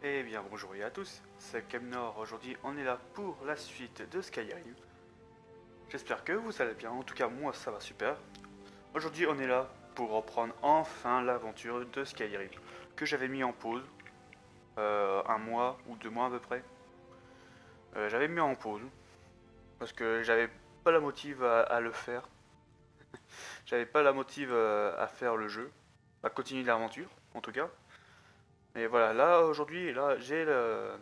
Eh bien bonjour à tous, c'est Kemnor. Aujourd'hui on est là pour la suite de Skyrim. J'espère que vous allez bien, en tout cas moi ça va super. Aujourd'hui on est là pour reprendre enfin l'aventure de Skyrim que j'avais mis en pause un mois ou 2 mois à peu près. J'avais mis en pause parce que j'avais pas la motive à le faire. J'avais pas la motive à faire le jeu, à continuer l'aventure en tout cas. Mais voilà, là aujourd'hui là j'ai le...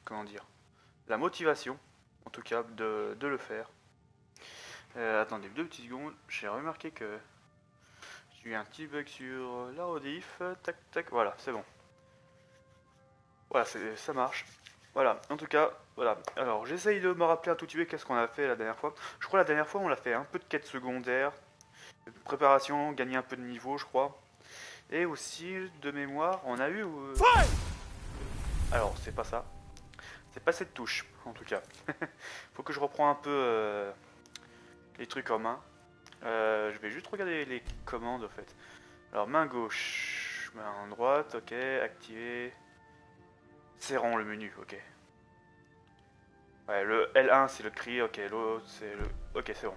comment dire, la motivation en tout cas de le faire. Attendez 2 petites secondes, j'ai remarqué que j'ai eu un petit bug sur la rediff. Tac tac, voilà, c'est bon. Voilà, ça marche. Voilà, en tout cas, voilà. Alors j'essaye de me rappeler un tout petit peu qu'est-ce qu'on a fait la dernière fois. Je crois la dernière fois on a fait un peu de quête secondaire, de préparation, gagner un peu de niveau je crois. Et aussi de mémoire, on a eu... Alors c'est pas ça. C'est pas cette touche en tout cas. Faut que je reprends un peu les trucs en main. Je vais juste regarder les commandes en fait. Alors main gauche, main droite, ok, activer. Serrons le menu, ok. Ouais, le L1 c'est le cri, ok, l'autre c'est le... Ok, c'est bon.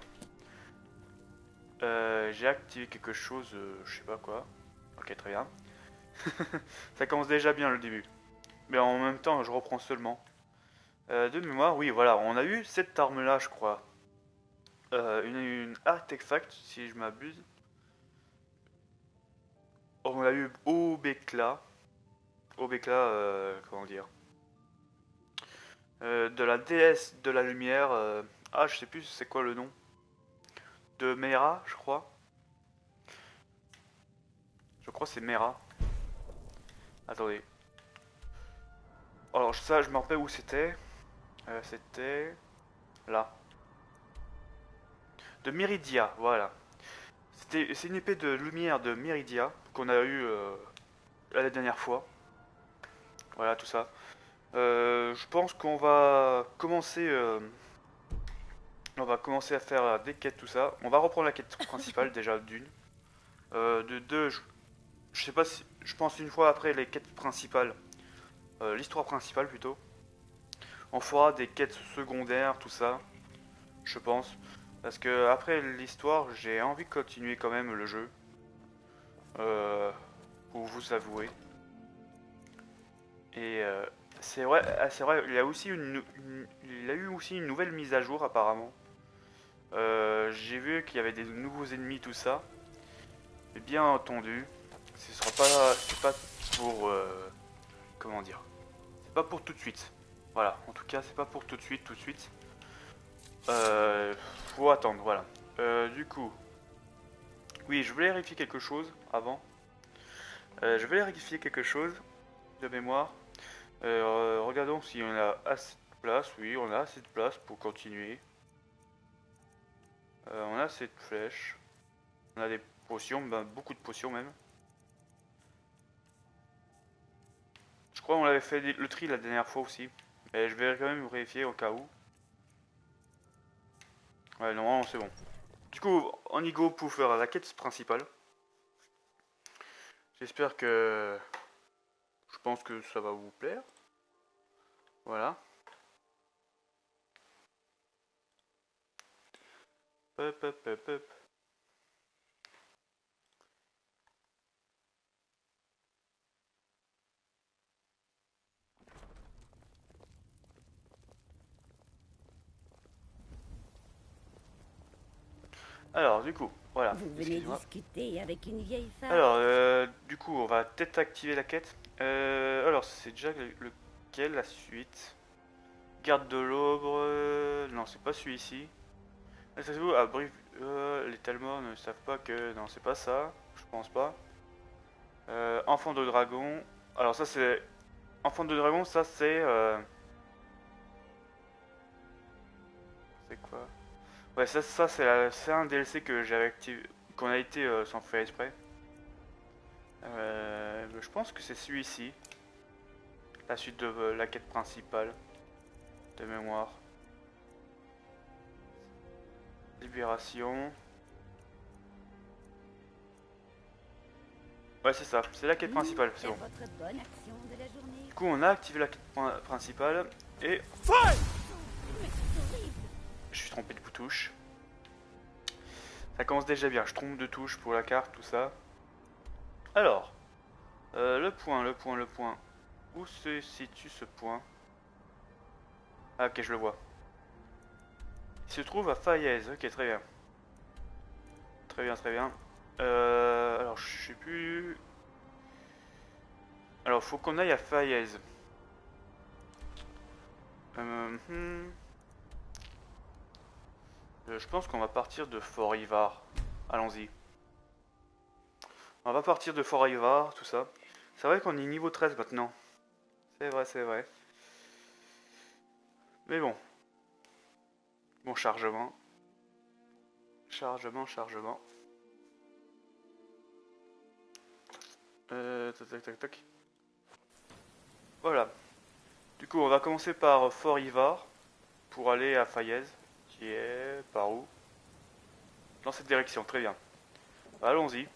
J'ai activé quelque chose, je sais pas quoi. Ok, très bien. Ça commence déjà bien le début. Mais en même temps, je reprends seulement. De mémoire, oui, voilà, on a eu cette arme là, je crois. Une artefact, si je m'abuse. On a eu Obekla. Obekla, comment dire, de la déesse de la lumière. Ah, je sais plus c'est quoi le nom. De Mera, je crois. Je crois que c'est Mera. Attendez. Alors ça, je me rappelle où c'était. C'était là. De Meridia, voilà. C'est une épée de lumière de Meridia qu'on a eu la dernière fois. Voilà, tout ça. Je pense qu'on va commencer. On va commencer à faire des quêtes, tout ça. On va reprendre la quête principale déjà d'une. De deux, je sais pas si. Je pense une fois après les quêtes principales. L'histoire principale plutôt. On fera des quêtes secondaires, tout ça. Je pense. Parce que après l'histoire, j'ai envie de continuer quand même le jeu. Euh, pour vous avouer. Et c'est vrai, il y a aussi il y a eu aussi une nouvelle mise à jour apparemment. J'ai vu qu'il y avait des nouveaux ennemis, tout ça. Et bien entendu, c'est pas pour, comment dire, c'est pas pour tout de suite. Voilà, en tout cas, c'est pas pour tout de suite. Faut attendre, voilà. Du coup, oui, je voulais vérifier quelque chose avant. Je voulais vérifier quelque chose de mémoire. Regardons si on a assez de place. Oui, on a assez de place pour continuer. On a assez de flèches. On a des potions, ben, beaucoup de potions même. Je crois qu'on avait fait le tri la dernière fois aussi. Mais je vais quand même vérifier au cas où. Ouais, normalement c'est bon. Du coup, on y go pour faire la quête principale. J'espère que... Je pense que ça va vous plaire. Voilà. Hop, hop, hop, hop. Alors, du coup, voilà. Vous venez Excusez-moi. discuter avec une vieille femme. Alors, du coup, on va peut-être activer la quête. Alors, c'est déjà lequel, la suite? Garde de l'Aubre... non, c'est pas celui-ci. Ah, ça se voit, ah, bref, les Talmors ne savent pas que... Non, c'est pas ça. Je pense pas. Enfant de dragon. Alors, ça, c'est... Enfant de dragon, ça, c'est... c'est quoi? Ouais, ça c'est un DLC que j'avais activé... Qu'on a été sans faire exprès. Je pense que c'est celui-ci. La suite de la quête principale. De mémoire. Libération. Ouais, c'est ça. C'est la quête principale, c'est C'est bon. votre bonne action de la journée. coup, on a activé la quête principale et... Je suis trompé de touche. Ça commence déjà bien, je trompe de touche pour la carte, tout ça. Alors, le point. Où se situe ce point? Ah ok, je le vois. Il se trouve à Faillaise, ok, très bien. Très bien. Alors, je sais plus... Alors, faut qu'on aille à Faillaise. Je pense qu'on va partir de Fort Ivar. Allons-y. On va partir de Fort Ivar, tout ça. C'est vrai qu'on est niveau 13 maintenant. C'est vrai. Mais bon. Bon, chargement. Chargement. Tac. Voilà. Du coup, on va commencer par Fort Ivar pour aller à Faillaise, qui est par où? Dans cette direction, très bien. Allons-y.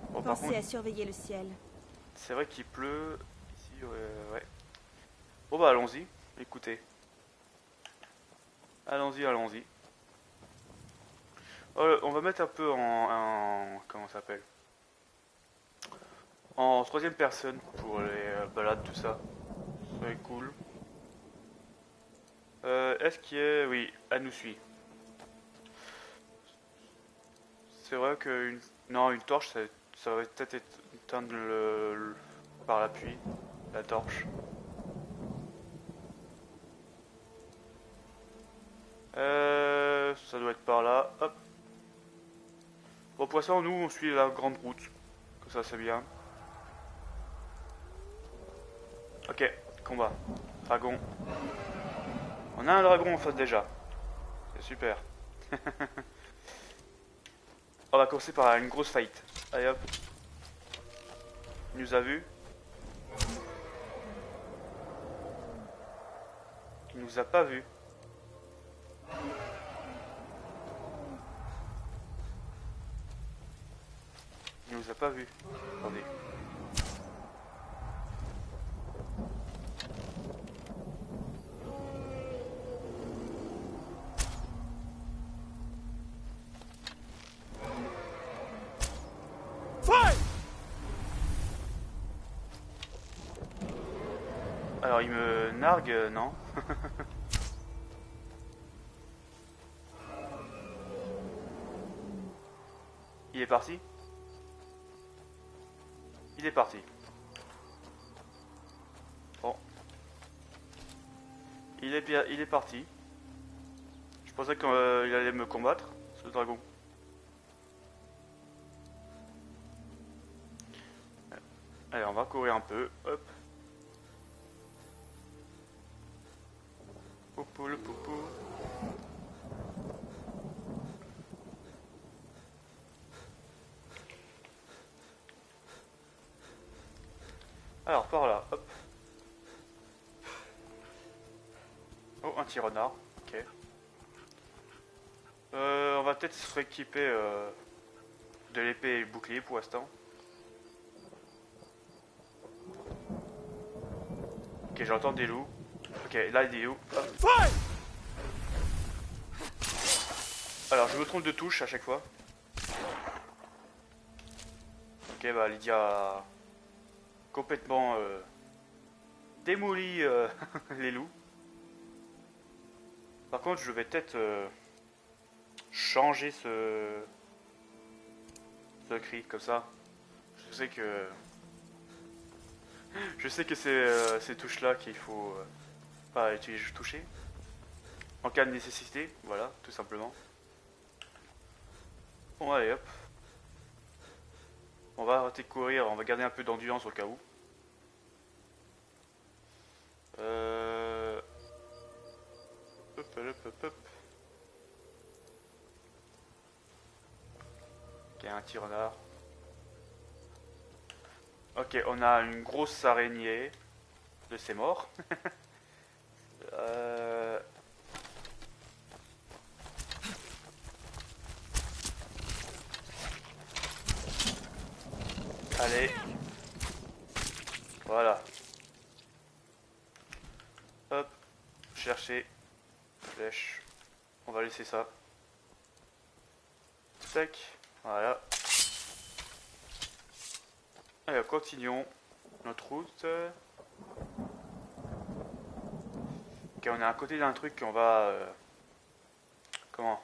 Bon, par Pensez contre, à surveiller le ciel. c'est vrai qu'il pleut ici, ouais. Bon bah allons-y, écoutez. Allons-y. On va mettre un peu comment ça s'appelle? En troisième personne pour les balades, tout ça. C'est cool. Est-ce qu'il y a... Oui, elle nous suit. C'est vrai que... Non, une torche, ça va peut-être éteindre par la pluie, la torche. Ça doit être par là. Hop. Bon, pour ça, nous, on suit la grande route. Comme ça, c'est bien. Ok, combat. Dragon. On a un dragon en face déjà. C'est super. On va commencer par une grosse fight. Allez hop. Il nous a vu. Il nous a pas vu. Il nous a pas vu. Attendez. Alors il me nargue, non? Il est parti? Il est parti. Bon. Il est parti. Je pensais qu'il allait me combattre, ce dragon. Allez, on va courir un peu. Hop. Poupou le poupou. Alors, par là, hop. Oh, un petit renard, ok. On va peut-être se rééquiper de l'épée et le bouclier pour l'instant. Ok, j'entends des loups. Ok, là il est où? Hop. Alors, je me trompe de touche à chaque fois. Ok, bah Lydia a complètement démoli les loups. Par contre, je vais peut-être changer ce cri comme ça. Je sais que c'est ces touches là qu'il faut pas utiliser toucher en cas de nécessité, voilà, tout simplement. Bon allez hop. On va arrêter de courir, on va garder un peu d'endurance au cas où. Hop. Ok, un petit renard. Ok, on a une grosse araignée de ses morts. Allez. Voilà. Hop. Chercher. Flèche. On va laisser ça. Tac. Voilà. Allez, continuons notre route. Ok, on est à côté d'un truc qu'on va... comment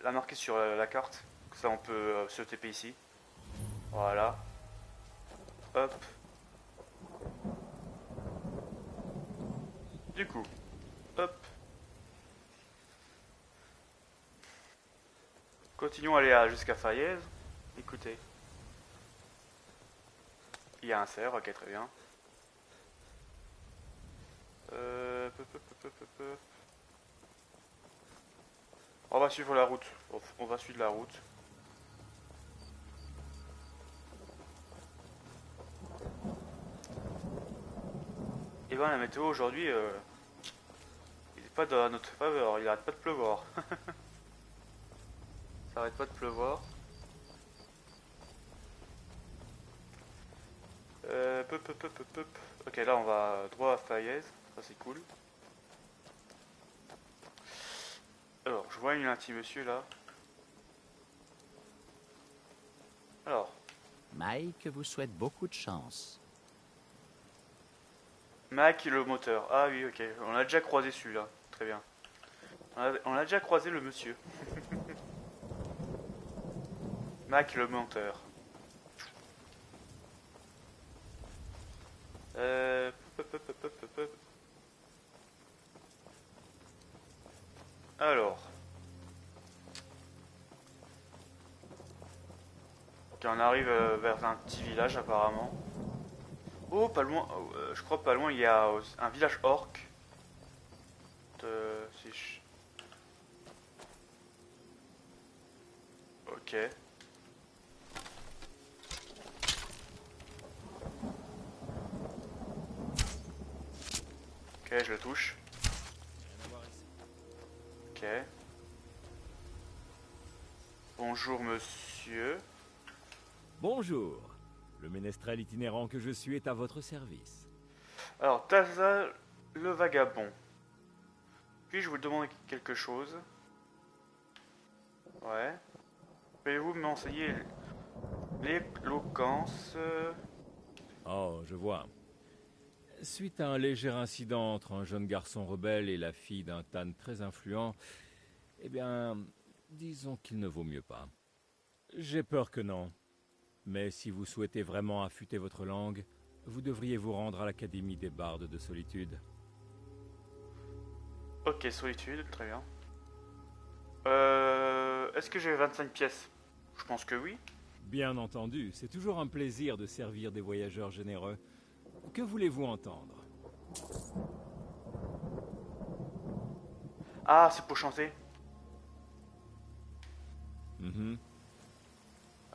la marquer sur la carte. Comme ça on peut se TP ici. Voilà. Hop. Du coup. Hop. Continuons à aller jusqu'à Fayez. Écoutez. Il y a un cerf, ok, très bien. On va suivre la route. On va suivre la route. Et ben la météo aujourd'hui, il n'est pas dans notre faveur. Il arrête pas de pleuvoir. Ça arrête pas de pleuvoir. Ok, là on va droit à Fayez. Ça c'est cool. Alors, je vois un petit monsieur là. Alors. Mike vous souhaite beaucoup de chance. Mac le moteur. Ah oui, ok. On a déjà croisé celui-là. Très bien. On a déjà croisé le monsieur. Mac le moteur. Alors. Ok, on arrive vers un petit village apparemment. Oh, pas loin. Je crois pas loin, il y a un village orc. Si je... Ok. Ok, je le touche. Ok. Bonjour monsieur. Bonjour. Le ménestrel itinérant que je suis est à votre service. Alors, Taza le vagabond. Puis-je vous demander quelque chose? Ouais. Pouvez-vous m'enseigner l'éloquence? Oh, je vois. Suite à un léger incident entre un jeune garçon rebelle et la fille d'un Tan très influent, eh bien, disons qu'il ne vaut mieux pas. J'ai peur que non. Mais si vous souhaitez vraiment affûter votre langue, vous devriez vous rendre à l'Académie des Bardes de Solitude. Ok, solitude, très bien. Est-ce que j'ai 25 pièces? Je pense que oui. Bien entendu, c'est toujours un plaisir de servir des voyageurs généreux. Que voulez-vous entendre? Ah, c'est pour chanter.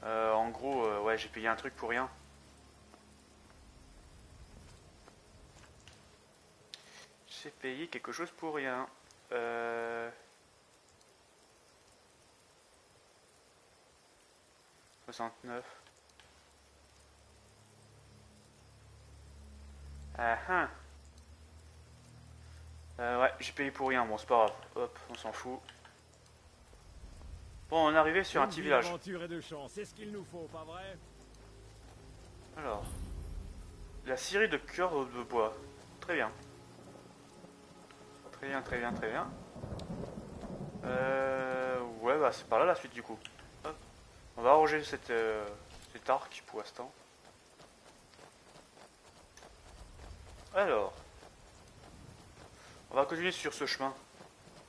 En gros, ouais, j'ai payé un truc pour rien. J'ai payé quelque chose pour rien. 69. Ah ah. Ouais, j'ai payé pour rien, bon c'est pas grave. Hop, on s'en fout. Bon, on est arrivé sur un petit village. Aventure et de chance, c'est ce qu'il nous faut, pas vrai? Alors, la scierie de cœur de bois. Très bien. Très bien, très bien, très bien. Ouais, bah c'est par là la suite du coup. Hop. On va arranger cet arc pour l'instant. Alors, on va continuer sur ce chemin.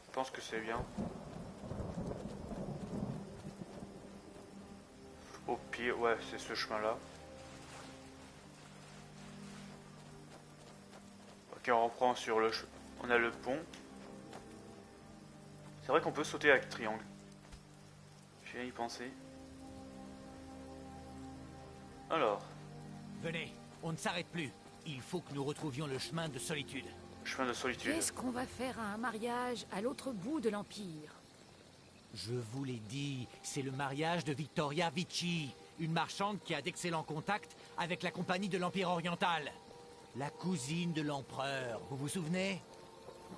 Je pense que c'est bien. Au pire, ouais, c'est ce chemin-là. Ok, on reprend sur le... On a le pont. C'est vrai qu'on peut sauter avec triangle. Je viens y penser. Alors. Venez, on ne s'arrête plus. Il faut que nous retrouvions le chemin de solitude. Chemin de solitude. Qu'est-ce qu'on va faire à un mariage à l'autre bout de l'Empire? Je vous l'ai dit, c'est le mariage de Victoria Vici, une marchande qui a d'excellents contacts avec la compagnie de l'Empire oriental. La cousine de l'empereur, vous vous souvenez?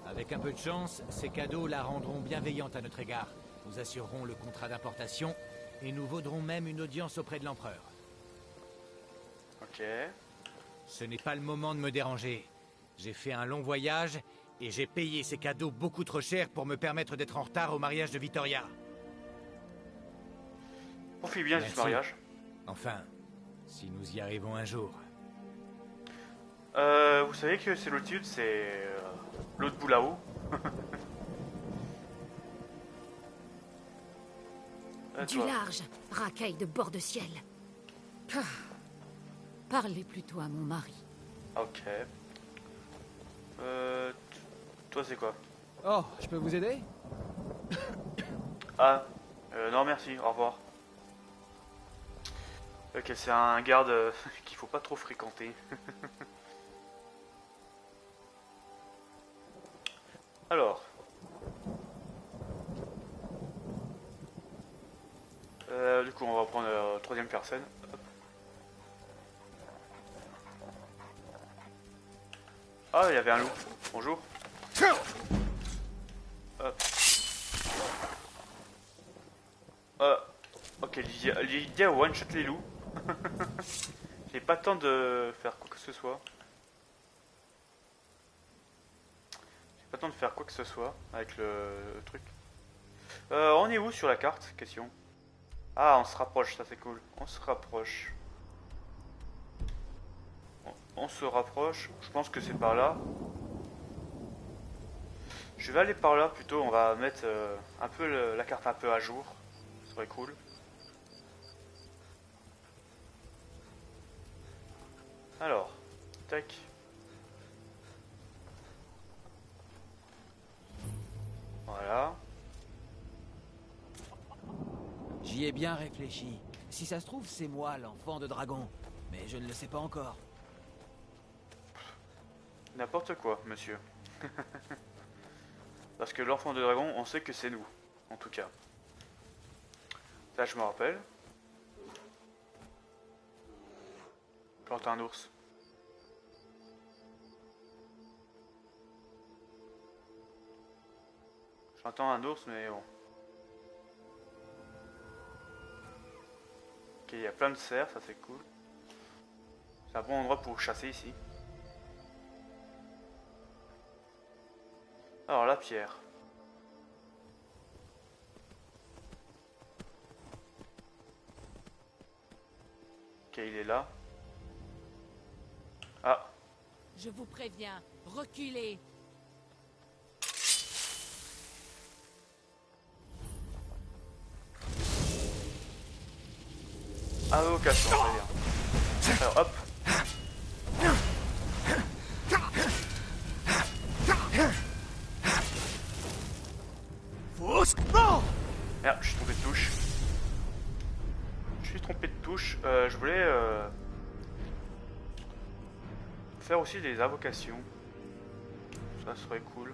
Avec un peu de chance, ces cadeaux la rendront bienveillante à notre égard. Nous assurerons le contrat d'importation et nous vaudrons même une audience auprès de l'empereur. Ok. Ce n'est pas le moment de me déranger. J'ai fait un long voyage et j'ai payé ces cadeaux beaucoup trop cher pour me permettre d'être en retard au mariage de Vittoria. Profite bien de ce Merci. mariage. Enfin, si nous y arrivons un jour. Vous savez que c'est l'autre c'est l'autre bout là-haut. Du Toi. large, racaille de bord de ciel. Ah. Parlez plutôt à mon mari. Ok. Toi c'est quoi? Oh, je peux vous aider? Ah, non merci, au revoir. Ok, c'est un garde qu'il faut pas trop fréquenter. Alors. Du coup, on va prendre la troisième personne. Hop. Ah, il y avait un loup. Bonjour. Hop. Ok, Lydia one-shot les loups. J'ai pas le temps de faire quoi que ce soit. J'ai pas le temps de faire quoi que ce soit avec le truc. On est où sur la carte? Question. Ah, on se rapproche, ça c'est cool. On se rapproche. On se rapproche. Je pense que c'est par là. Je vais aller par là plutôt. On va mettre un peu la carte un peu à jour. Ça serait cool. Alors, tac. Voilà. J'y ai bien réfléchi. Si ça se trouve, c'est moi, l'enfant de dragon. Mais je ne le sais pas encore. N'importe quoi, monsieur. Parce que l'enfant de dragon, on sait que c'est nous, en tout cas. Ça, je me rappelle. J'entends un ours. J'entends un ours, mais bon. Ok, il y a plein de cerfs, ça c'est cool. C'est un bon endroit pour chasser ici. Alors, la pierre. Ok, il est là. Ah, Je vous préviens, reculez. invocation, très bien. Alors, hop. Merde, je suis trompé de touche. Je suis trompé de touche. Je voulais faire aussi des invocations. Ça serait cool.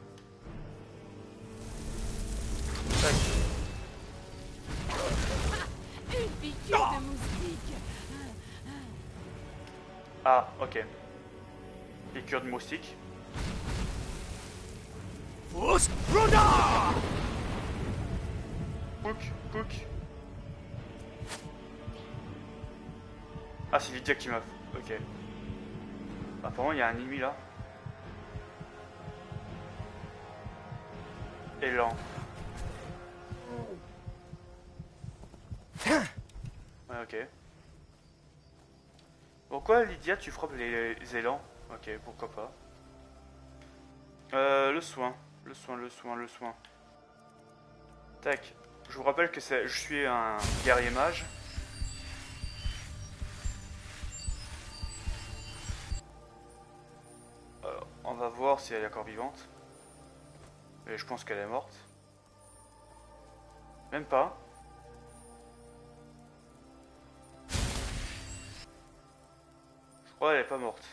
Tac. Une piqûre de moustique. Ah, ok. Piqûre de moustique. Pouk, pouk. Ah, c'est Lydia qui m'a... Ok. Apparemment, il y a un ennemi là. Élan. Ouais, ok. Pourquoi, Lydia, tu frappes les élans? Ok, pourquoi pas. Le soin. Le soin, le soin, le soin. Tac. Je vous rappelle que je suis un guerrier mage. Alors, on va voir si elle est encore vivante. Mais je pense qu'elle est morte. Même pas. Je crois qu'elle est pas morte.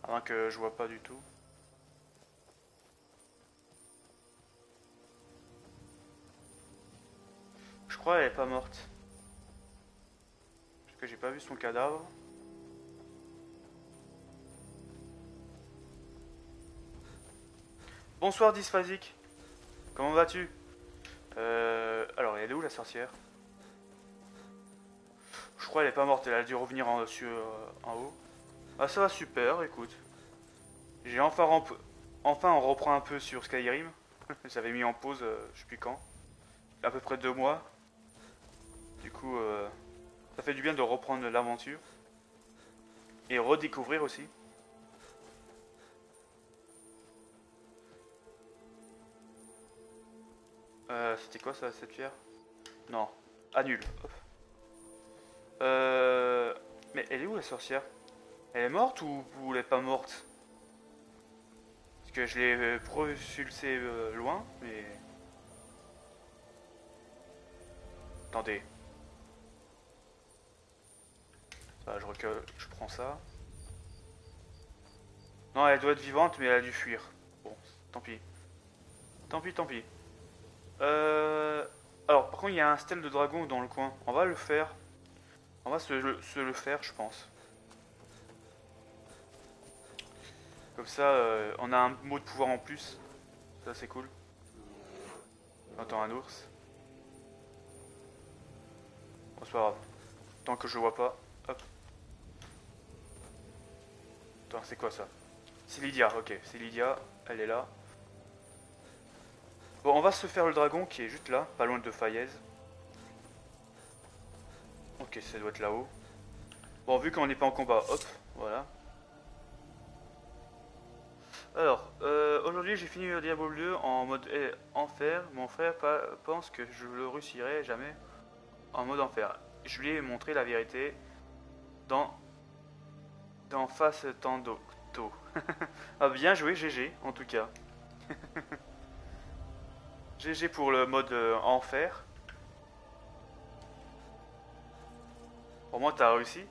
À moins que je vois pas du tout. Je crois qu'elle est pas morte. Parce que j'ai pas vu son cadavre. Bonsoir Dysphasique. Comment vas-tu? Alors, elle est où la sorcière? Je crois qu'elle est pas morte, elle a dû revenir en haut. Ah ça va super, écoute. J'ai enfin on reprend un peu sur Skyrim. J'avais mis en pause, je sais plus quand. À peu près 2 mois. Du coup, ça fait du bien de reprendre l'aventure. Et redécouvrir aussi. C'était quoi ça, cette pierre? Non, annule. Hop. Mais elle est où la sorcière? Elle est morte ou elle est pas morte? Parce que je l'ai propulsée loin, mais... Attendez. Ça, je recule, je prends ça. Non, elle doit être vivante, mais elle a dû fuir. Bon, tant pis. Tant pis, tant pis. Alors, par contre, il y a un stèle de dragon dans le coin. On va le faire. On va se le faire, je pense. Comme ça, on a un mot de pouvoir en plus. Ça, c'est cool. J'entends un ours. Bon, c'est pas grave. Tant que je le vois pas. Hop. Attends, c'est quoi ça? C'est Lydia, ok. C'est Lydia, elle est là. Bon, on va se faire le dragon qui est juste là, pas loin de Fayez. Ok, ça doit être là-haut. Bon, vu qu'on n'est pas en combat, hop, voilà. Alors, aujourd'hui j'ai fini le Diablo 2 en mode enfer. Mon frère pense que je le réussirai jamais en mode enfer. Je lui ai montré la vérité dans face tôt. Ah, bien joué, GG en tout cas. GG pour le mode enfer. Pour moi, t'as réussi.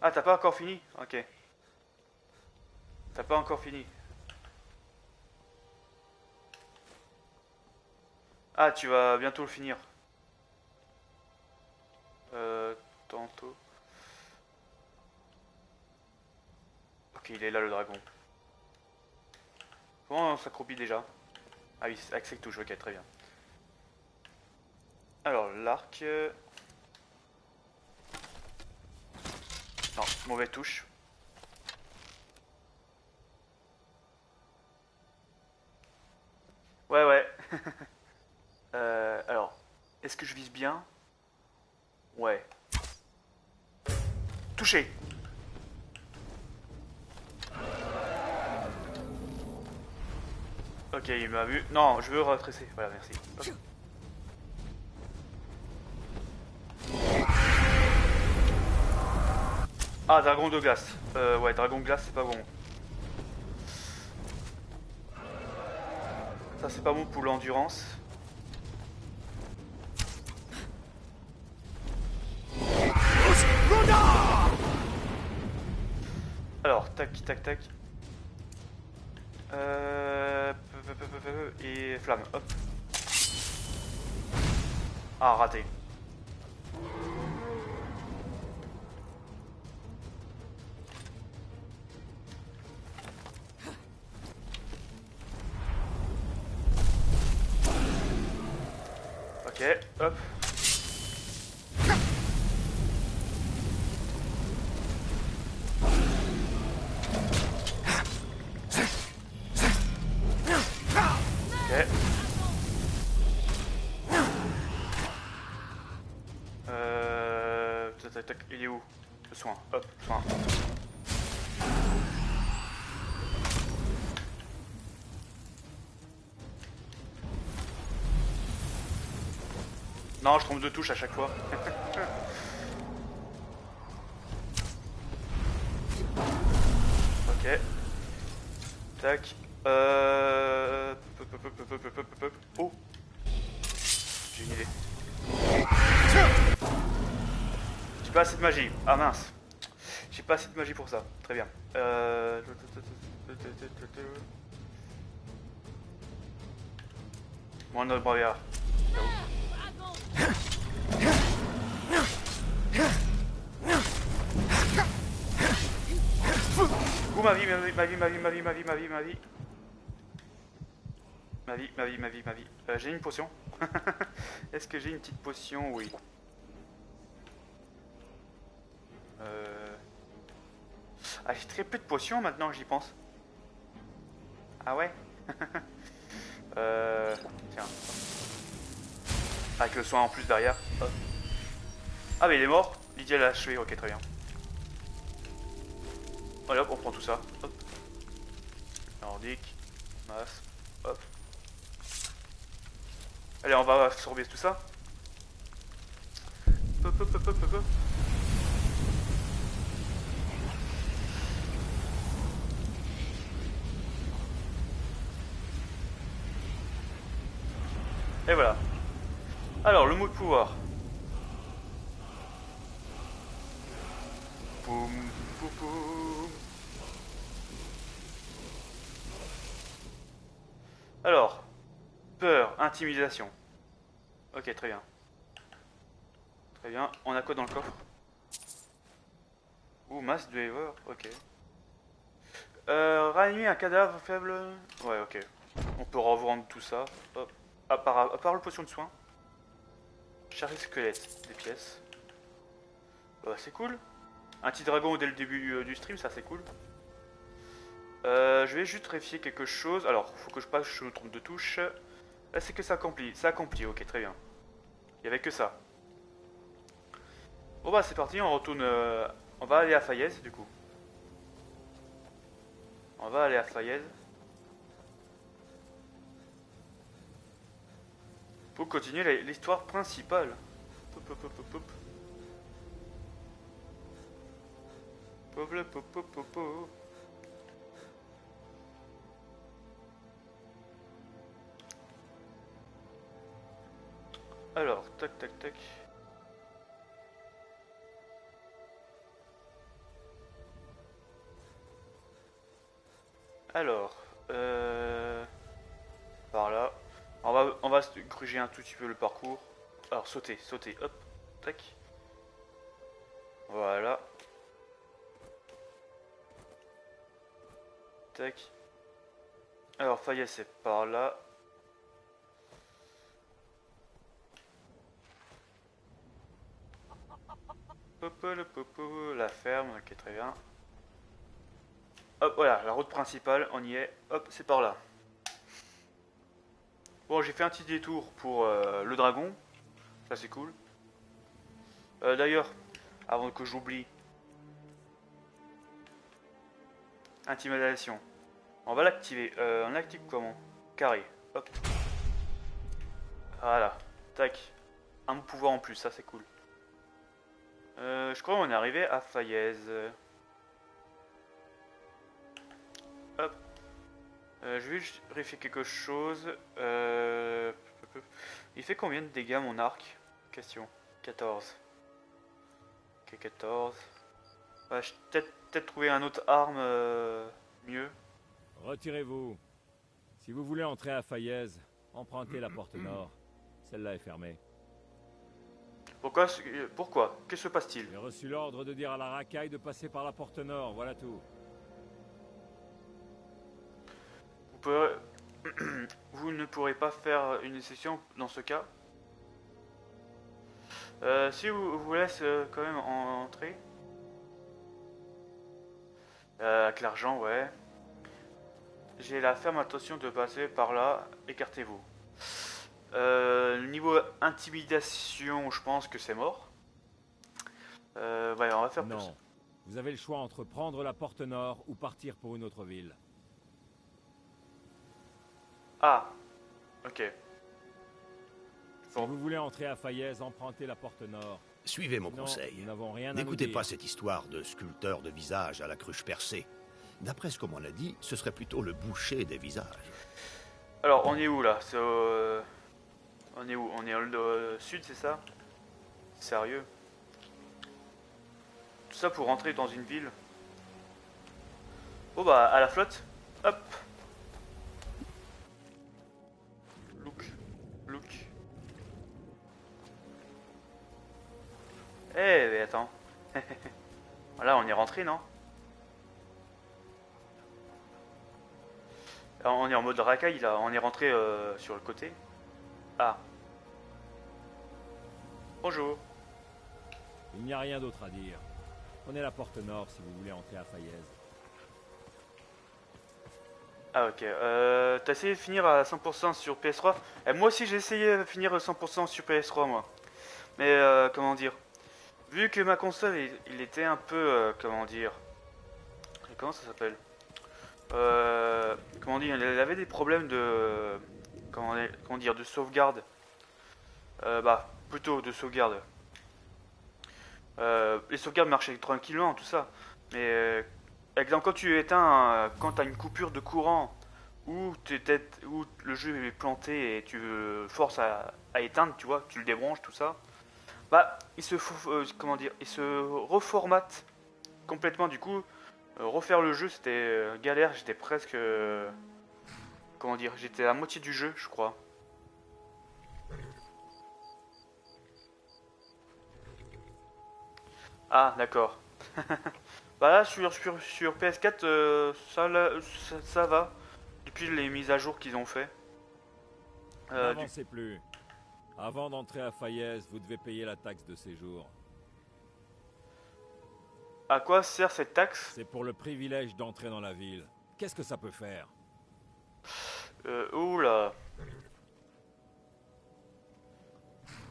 Ah, t'as pas encore fini? Ok. T'as pas encore fini. Ah, tu vas bientôt le finir. Tantôt. Ok, il est là le dragon. Comment on s'accroupit déjà? Ah oui, accepte touche, ok, très bien. Alors, l'arc... Non, mauvaise touche. Ouais, ouais. Alors, est-ce que je vise bien? Ouais. Touché. Ok, il m'a vu. Non, je veux retracer. Voilà, merci. Hop. Ah, dragon de glace. Ouais, dragon de glace, c'est pas bon. Ça, c'est pas bon pour l'endurance. Alors, tac, tac, tac. Et flamme, hop. Ah, raté. Ok, hop. Ok. Tac, tac, il est où? Le soin, hop, soin. Non, je trompe de touche à chaque fois. Ok. Tac. Oh. J'ai une idée. J'ai pas assez de magie. Ah mince. J'ai pas assez de magie pour ça. Très bien. Moins de brouillard. Ouh, ma vie, ma vie, ma vie, ma vie, ma vie, ma vie, ma vie, ma vie. Ma vie, ma vie, ma vie, ma vie. J'ai une potion. Est-ce que j'ai une petite potion? Oui. Ah, j'ai très peu de potions maintenant, j'y pense. Ah ouais. Tiens. Avec le soin en plus derrière. Hop. Ah mais il est mort. Lydia l'a achevé, ok très bien. Allez hop, on prend tout ça. Hop. Nordique. Masse. Hop. Allez, on va absorber tout ça. Hop, hop, hop, hop, hop, hop. Et voilà. Alors, le mot de pouvoir. Poum, poum, poum. Alors, peur, intimidation. Ok, très bien. Très bien. On a quoi dans le coffre? Ouh, masse de Ever, ok. Ranimer un cadavre faible. Ouais, ok. On peut revendre tout ça. Hop. À part le potion de soin. Charger squelette, des pièces. C'est cool. Un petit dragon dès le début du stream, ça c'est cool. Je vais juste vérifier quelque chose. Alors, faut que je passe, je me trompe de touche. Là, c'est que ça accomplit. Ça accomplit, ok, très bien. Il n'y avait que ça. Bon bah, c'est parti, on retourne. On va aller à Fayez, du coup. On va aller à Fayez. Pour continuer l'histoire principale. Pop, pop, pop, pop, pop. Pop, pop, pop, pop, pop. Alors, tac, tac, tac. Alors, par là. On va gruger un tout petit peu le parcours. Alors, sauter, sauter, hop, tac. Voilà. Tac. Alors, Fayez, c'est par là. Popo, la ferme, ok, très bien. Hop, voilà, la route principale, on y est. Hop, c'est par là. Bon, j'ai fait un petit détour pour le dragon. Ça, c'est cool. D'ailleurs, avant que j'oublie, intimidation. On va l'activer. On l'active comment? Carré. Hop. Voilà. Tac. Un pouvoir en plus, ça c'est cool. Je crois qu'on est arrivé à Fayez. Hop. Je vais juste vérifier quelque chose. Il fait combien de dégâts mon arc? Question. 14. Ok, 14. Ouais, je vais peut-être trouver un autre arme mieux. Retirez-vous. Si vous voulez entrer à Fayez, empruntez la porte nord. Celle-là est fermée. Pourquoi? Que se passe-t-il? J'ai reçu l'ordre de dire à la racaille de passer par la porte nord, voilà tout. Vous ne pourrez pas faire une exception dans ce cas. Si vous laisse quand même entrer. Avec l'argent, ouais. J'ai la ferme intention de passer par là. Écartez-vous. Niveau intimidation, je pense que c'est mort. Ouais, on va faire plus. Non. Vous avez le choix entre prendre la porte nord ou partir pour une autre ville. Ah, ok. Si vous voulez entrer à Fayez, empruntez la porte nord. Suivez mon Non, conseil. nous n'avons rien à nous N'écoutez dire. pas cette histoire de sculpteur de visage à la cruche percée. D'après ce qu'on m'en a dit, ce serait plutôt le boucher des visages. Alors, on est où là? On est où? On est au sud, c'est ça? Sérieux? Tout ça pour rentrer dans une ville? Bon bah, à la flotte. Hop. Look. Eh, mais attends. Voilà, on est rentré, non? Alors, on est en mode racaille, là. On est rentré sur le côté. Ah. Bonjour. Il n'y a rien d'autre à dire. Prenez la porte nord si vous voulez entrer à Fayez. Ah ok, t'as essayé de finir à 100% sur PS3. Moi aussi j'ai essayé de finir à 100% sur PS3 moi. Mais comment dire, vu que ma console il était un peu, comment dire, comment ça s'appelle, comment dire, elle avait des problèmes de, comment dire, de sauvegarde. Bah plutôt de sauvegarde. Les sauvegardes marchaient tranquillement tout ça, mais exemple, quand tu éteins, quand tu as une coupure de courant ou où le jeu est planté et tu forces à éteindre, tu vois, tu le débranches, tout ça, bah comment dire, il se reformate complètement. Du coup, refaire le jeu c'était galère. J'étais presque, comment dire, j'étais à la moitié du jeu, je crois. Ah, d'accord. Bah là sur PS4 ça va depuis les mises à jour qu'ils ont fait. N'avancez plus. Avant d'entrer à Fayez, vous devez payer la taxe de séjour. À quoi sert cette taxe? C'est pour le privilège d'entrer dans la ville. Qu'est-ce que ça peut faire? Oula.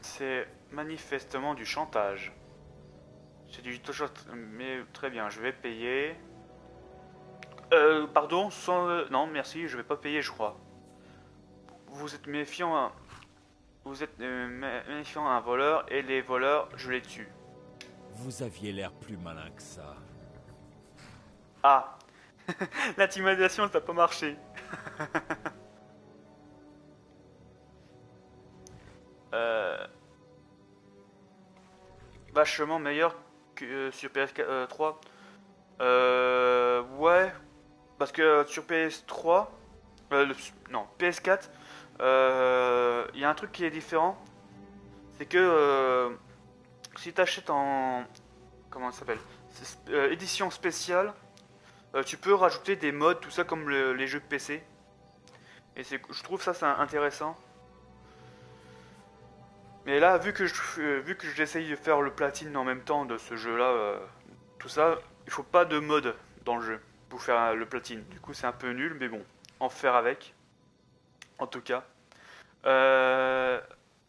C'est manifestement du chantage. C'est du mais très bien, je vais payer. Pardon, sans... non, merci, je vais pas payer, je crois. Vous êtes méfiant à... Vous êtes méfiant à un voleur, et les voleurs, je les tue. Vous aviez l'air plus malin que ça. Ah. L'intimidation, ça n'a pas marché. Vachement meilleur que sur PS3. Ouais. Parce que sur PS3... non, PS4, il y a un truc qui est différent. C'est que si tu achètes en... Comment ça s'appelle, édition spéciale, tu peux rajouter des mods, tout ça comme les jeux PC. Et je trouve ça c'est intéressant. Mais là, vu que j'essaye de faire le platine en même temps de ce jeu-là, tout ça, il faut pas de mode dans le jeu pour faire le platine. Du coup, c'est un peu nul, mais bon, en faire avec. En tout cas.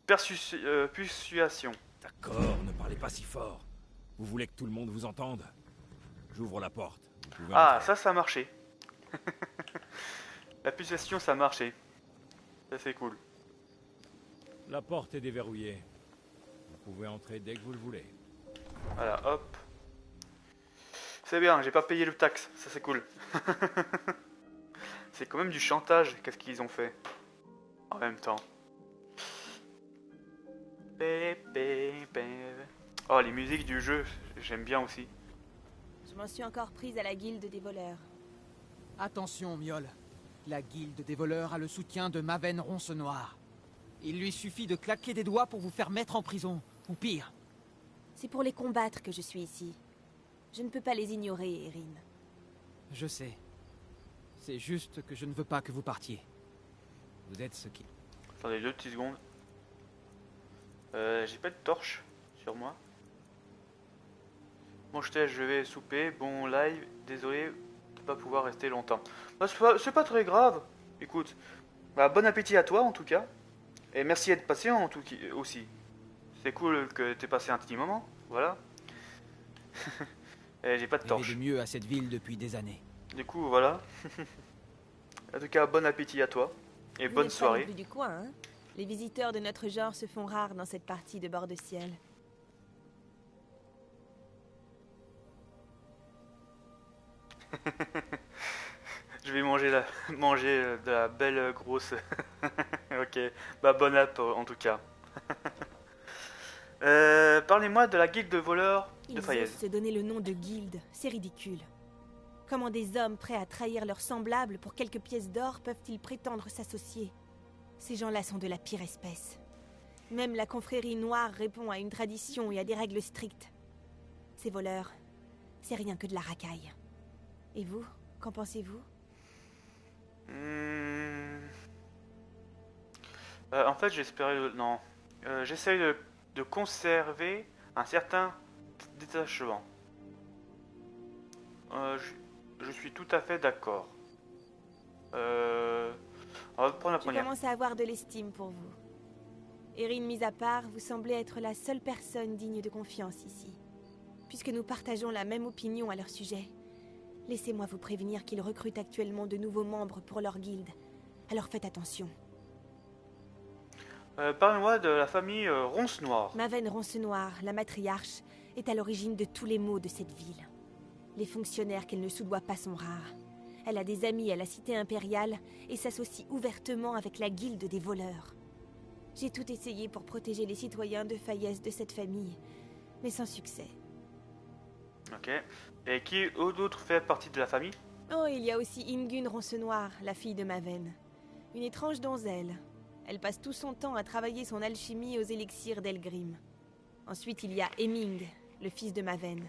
Persuasion. D'accord, ne parlez pas si fort. Vous voulez que tout le monde vous entende? J'ouvre la porte. Vous pouvez Ah, entrer. ça a marché. La persuasion, ça a marché. Ça, c'est cool. La porte est déverrouillée. Vous pouvez entrer dès que vous le voulez. Voilà, hop. C'est bien, j'ai pas payé le taxe. Ça, c'est cool. C'est quand même du chantage. Qu'est-ce qu'ils ont fait en même temps. Oh, les musiques du jeu, j'aime bien aussi. Je m'en suis encore prise à la guilde des voleurs. Attention, Miol. La guilde des voleurs a le soutien de Maven Ronce-Noir. Il lui suffit de claquer des doigts pour vous faire mettre en prison, ou pire. C'est pour les combattre que je suis ici. Je ne peux pas les ignorer, Erin. Je sais. C'est juste que je ne veux pas que vous partiez. Vous êtes ce qui... Attendez 2 petites secondes. J'ai pas de torche sur moi. Bon, je vais souper. Bon live. Désolé de pas pouvoir rester longtemps. Bah, c'est pas très grave. Écoute, bah, bon appétit à toi en tout cas. Et merci d'être patient en tout cas aussi. C'est cool que t'aies passé un petit moment. Voilà. Et j'ai pas de torche. de mieux à cette ville depuis des années. Du coup, voilà. En tout cas, bon appétit à toi. Et Vous bonne n'êtes pas soirée. non plus du coin, hein? Les visiteurs de notre genre se font rares dans cette partie de bord de ciel. Je vais manger de la belle grosse. Ok, bah bon app en tout cas. Parlez-moi de la guilde de voleurs de Ils Fayez. osent se donner le nom de guilde, c'est ridicule. Comment des hommes prêts à trahir leurs semblables pour quelques pièces d'or peuvent-ils prétendre s'associer? Ces gens-là sont de la pire espèce. Même la confrérie noire répond à une tradition et à des règles strictes. Ces voleurs, c'est rien que de la racaille. Et vous, qu'en pensez-vous? Hmm. En fait, j'espérais... Non. J'essaye de conserver un certain détachement. Je suis tout à fait d'accord. On va prendre la Je première. commence à avoir de l'estime pour vous. Erin mis à part, vous semblez être la seule personne digne de confiance ici. Puisque nous partageons la même opinion à leur sujet, laissez-moi vous prévenir qu'ils recrutent actuellement de nouveaux membres pour leur guilde. Alors faites attention. Parlez-moi de la famille Ronce Noire. Maven Roncenoir, la matriarche, est à l'origine de tous les maux de cette ville. Les fonctionnaires qu'elle ne soudoie pas sont rares. Elle a des amis à la cité impériale et s'associe ouvertement avec la guilde des voleurs. J'ai tout essayé pour protéger les citoyens de Fayez de cette famille, mais sans succès. Ok. Et qui d'autre fait partie de la famille? Oh, il y a aussi Ingun Roncenoir, la fille de Maven. Une étrange donzelle. Elle passe tout son temps à travailler son alchimie aux élixirs d'Elgrim. Ensuite, il y a Hemming, le fils de Maven.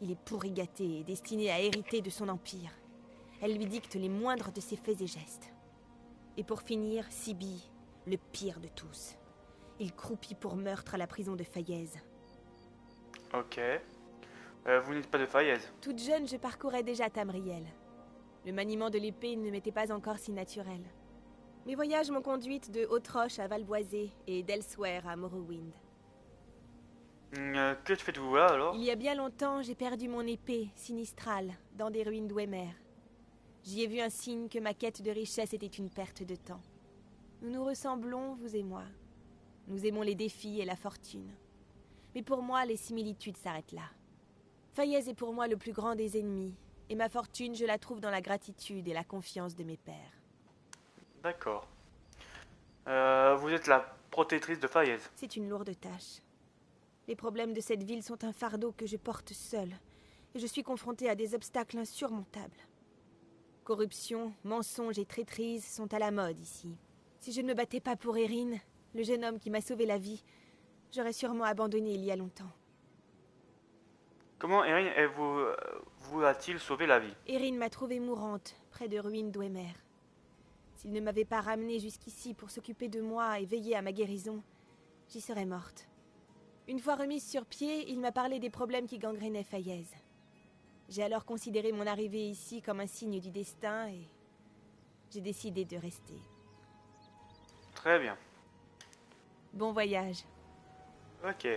Il est pourri gâté et destiné à hériter de son empire. Elle lui dicte les moindres de ses faits et gestes. Et pour finir, Sibi, le pire de tous. Il croupit pour meurtre à la prison de Fayez. Ok. Vous n'êtes pas de Fayez. Toute jeune, je parcourais déjà Tamriel. Le maniement de l'épée ne m'était pas encore si naturel. Mes voyages m'ont conduite de Haute-Roche à Valboisé et d'Elsewhere à Morrowind. Que faites-vous là alors? Il y a bien longtemps, j'ai perdu mon épée, Sinistrale, dans des ruines d'Ouemer. J'y ai vu un signe que ma quête de richesse était une perte de temps. Nous nous ressemblons, vous et moi. Nous aimons les défis et la fortune. Mais pour moi, les similitudes s'arrêtent là. Fayez est pour moi le plus grand des ennemis, et ma fortune, je la trouve dans la gratitude et la confiance de mes pères. D'accord. Vous êtes la protectrice de Fayez. C'est une lourde tâche. Les problèmes de cette ville sont un fardeau que je porte seule, et je suis confrontée à des obstacles insurmontables. Corruption, mensonges et traîtrise sont à la mode ici. Si je ne me battais pas pour Erin, le jeune homme qui m'a sauvé la vie, j'aurais sûrement abandonné il y a longtemps. Comment Erin vous a-t-il sauvé la vie? Erin m'a trouvée mourante, près de ruines d'Ouemer. S'il ne m'avait pas ramenée jusqu'ici pour s'occuper de moi et veiller à ma guérison, j'y serais morte. Une fois remise sur pied, il m'a parlé des problèmes qui gangrénaient Fayez. J'ai alors considéré mon arrivée ici comme un signe du destin et j'ai décidé de rester. Très bien. Bon voyage. Ok.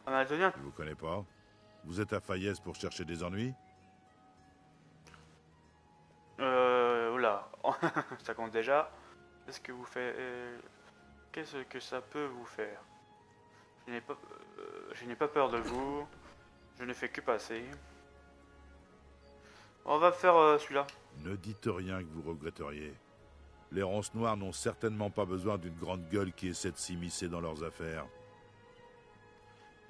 On a donné un... Je vous connais pas. Vous êtes à Fayez pour chercher des ennuis? Oula. Ça compte déjà. Qu'est-ce que vous faites? Qu'est-ce que ça peut vous faire? Je n'ai pas peur de vous. Je ne fais que passer. On va faire celui-là. Ne dites rien que vous regretteriez. Les ronces noires n'ont certainement pas besoin d'une grande gueule qui essaie de s'immiscer dans leurs affaires.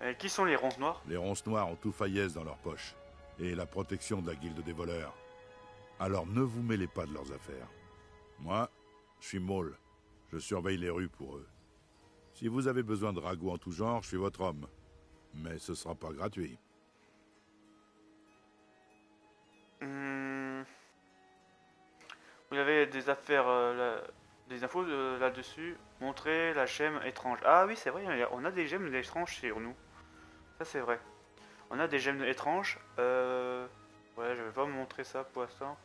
Et qui sont les ronces noires? Les ronces noires ont tout Fayez dans leur poche. Et la protection de la guilde des voleurs. Alors ne vous mêlez pas de leurs affaires. Moi, je suis Maul. Je surveille les rues pour eux. Si vous avez besoin de ragots en tout genre, je suis votre homme. Mais ce sera pas gratuit. Vous avez des affaires, des infos là-dessus. Montrez la gemme étrange. Ah oui, c'est vrai, on a des gemmes étranges sur nous. Ça, c'est vrai. On a des gemmes étranges. Ouais, je vais pas vous montrer ça pour l'instant.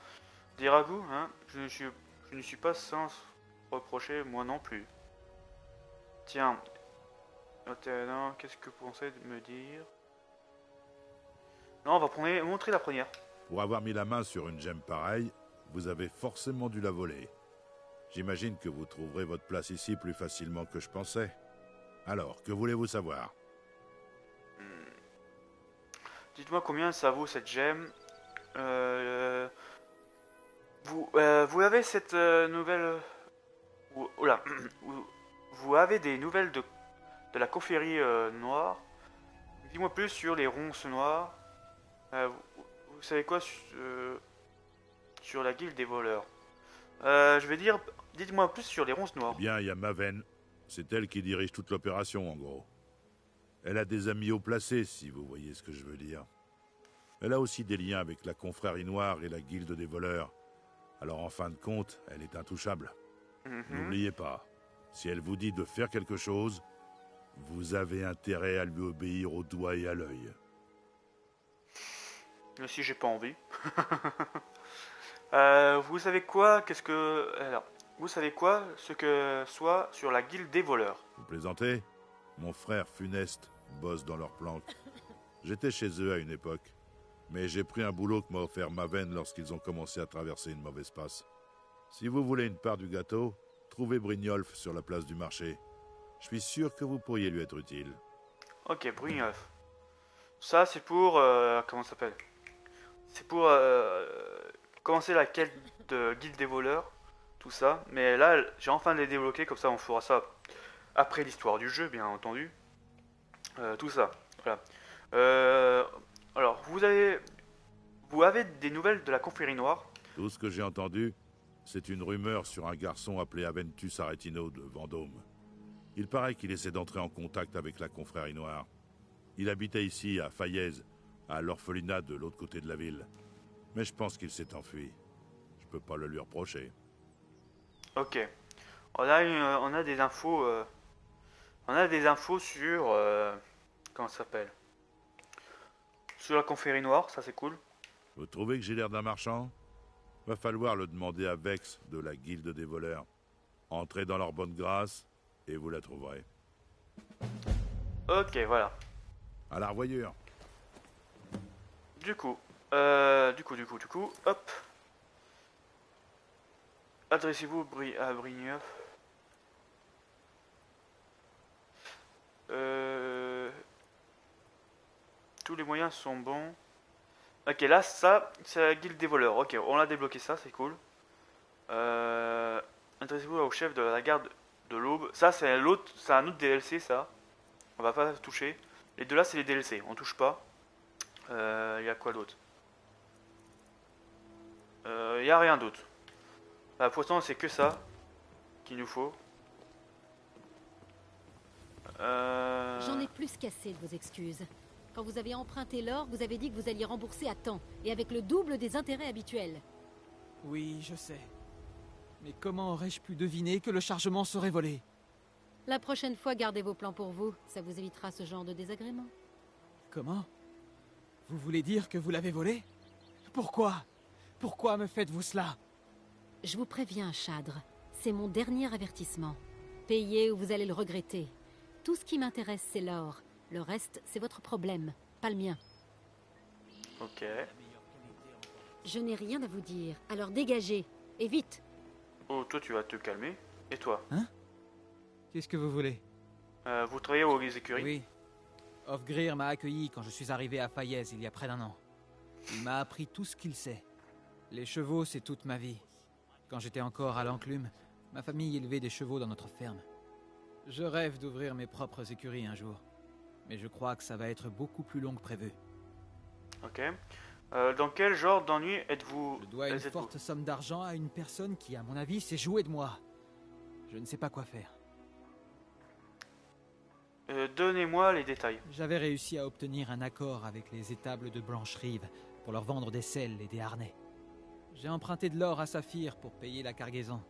Des ragoûts, hein. Je ne suis pas sans reprocher, moi non plus. Tiens. Maintenant, qu'est-ce que vous pensez de me dire? Non, on va montrer la première. Pour avoir mis la main sur une gemme pareille, vous avez forcément dû la voler. J'imagine que vous trouverez votre place ici plus facilement que je pensais. Alors, que voulez-vous savoir? Dites-moi combien ça vaut cette gemme. Vous avez cette nouvelle... Oula. Vous avez des nouvelles de la confrérie noire. Dis-moi plus sur les ronces noires. Vous savez quoi sur la guilde des voleurs? Je vais dire... Dites-moi plus sur les ronces noires. Eh bien, il y a Maven. C'est elle qui dirige toute l'opération, en gros. Elle a des amis haut placés, si vous voyez ce que je veux dire. Elle a aussi des liens avec la confrérie noire et la guilde des voleurs, Alors en fin de compte, elle est intouchable. Mhm. N'oubliez pas, si elle vous dit de faire quelque chose, vous avez intérêt à lui obéir au doigt et à l'œil. Mais si j'ai pas envie. Vous savez quoi? Alors, vous savez quoi? Ce que soit sur la guilde des voleurs. Vous plaisantez? Mon frère funeste bosse dans leur planque. J'étais chez eux à une époque, mais j'ai pris un boulot que m'a offert Maven lorsqu'ils ont commencé à traverser une mauvaise passe. Si vous voulez une part du gâteau, trouvez Brynjolf sur la place du marché. Je suis sûr que vous pourriez lui être utile. Ok, Brynjolf. Ça, c'est pour... comment ça s'appelle? C'est pour commencer la quête de guilde des voleurs. Tout ça. Mais là, j'ai enfin les débloquer. Comme ça, on fera ça après l'histoire du jeu, bien entendu. Tout ça. Voilà. Alors, vous avez des nouvelles de la confrérie noire? Tout ce que j'ai entendu, c'est une rumeur sur un garçon appelé Aventus Aretino de Vendôme. Il paraît qu'il essaie d'entrer en contact avec la confrérie noire. Il habitait ici, à Faillaise, à l'orphelinat de l'autre côté de la ville. Mais je pense qu'il s'est enfui. Je peux pas le lui reprocher. Ok. On a des infos... on a des infos sur... comment ça s'appelle? Sur la confrérie noire, ça c'est cool. Vous trouvez que j'ai l'air d'un marchand? Va falloir le demander à Vex de la guilde des voleurs. Entrez dans leur bonne grâce et vous la trouverez. Ok, voilà. À la revoyure. Du coup, hop. Adressez-vous à Brynjolf. Tous les moyens sont bons. Ok, là, ça, c'est la guilde des voleurs. Ok, on a débloqué ça, c'est cool. Intéressez-vous au chef de la garde de l'aube. Ça, c'est un autre DLC, ça. On va pas toucher. Les deux là, c'est les DLC. On touche pas. Il y a quoi d'autre? Il y a rien d'autre. Pour l'instant, c'est que ça qu'il nous faut. J'en ai plus qu'assez de vos excuses. Quand vous avez emprunté l'or, vous avez dit que vous alliez rembourser à temps, et avec le double des intérêts habituels. Oui, je sais. Mais comment aurais-je pu deviner que le chargement serait volé? La prochaine fois, gardez vos plans pour vous. Ça vous évitera ce genre de désagrément. Comment? Vous voulez dire que vous l'avez volé? Pourquoi? Pourquoi me faites-vous cela? Je vous préviens, Chadre. C'est mon dernier avertissement. Payez ou vous allez le regretter. Tout ce qui m'intéresse, c'est l'or. Le reste, c'est votre problème, pas le mien. Ok. Je n'ai rien à vous dire, alors dégagez. Et vite! Oh, toi, tu vas te calmer. Et toi? Hein? Qu'est-ce que vous voulez? Vous travaillez aux écuries? Oui. Hofgrir m'a accueilli quand je suis arrivé à Faillaise il y a près d'un an. Il m'a appris tout ce qu'il sait. Les chevaux, c'est toute ma vie. Quand j'étais encore à l'enclume, ma famille élevait des chevaux dans notre ferme. Je rêve d'ouvrir mes propres écuries un jour. Mais je crois que ça va être beaucoup plus long que prévu. Ok. Dans quel genre d'ennui êtes-vous? Je dois une forte somme d'argent à une personne qui, à mon avis, s'est jouée de moi. Je ne sais pas quoi faire. Donnez-moi les détails. J'avais réussi à obtenir un accord avec les étables de Blancherive pour leur vendre des selles et des harnais. J'ai emprunté de l'or à Saphir pour payer la cargaison.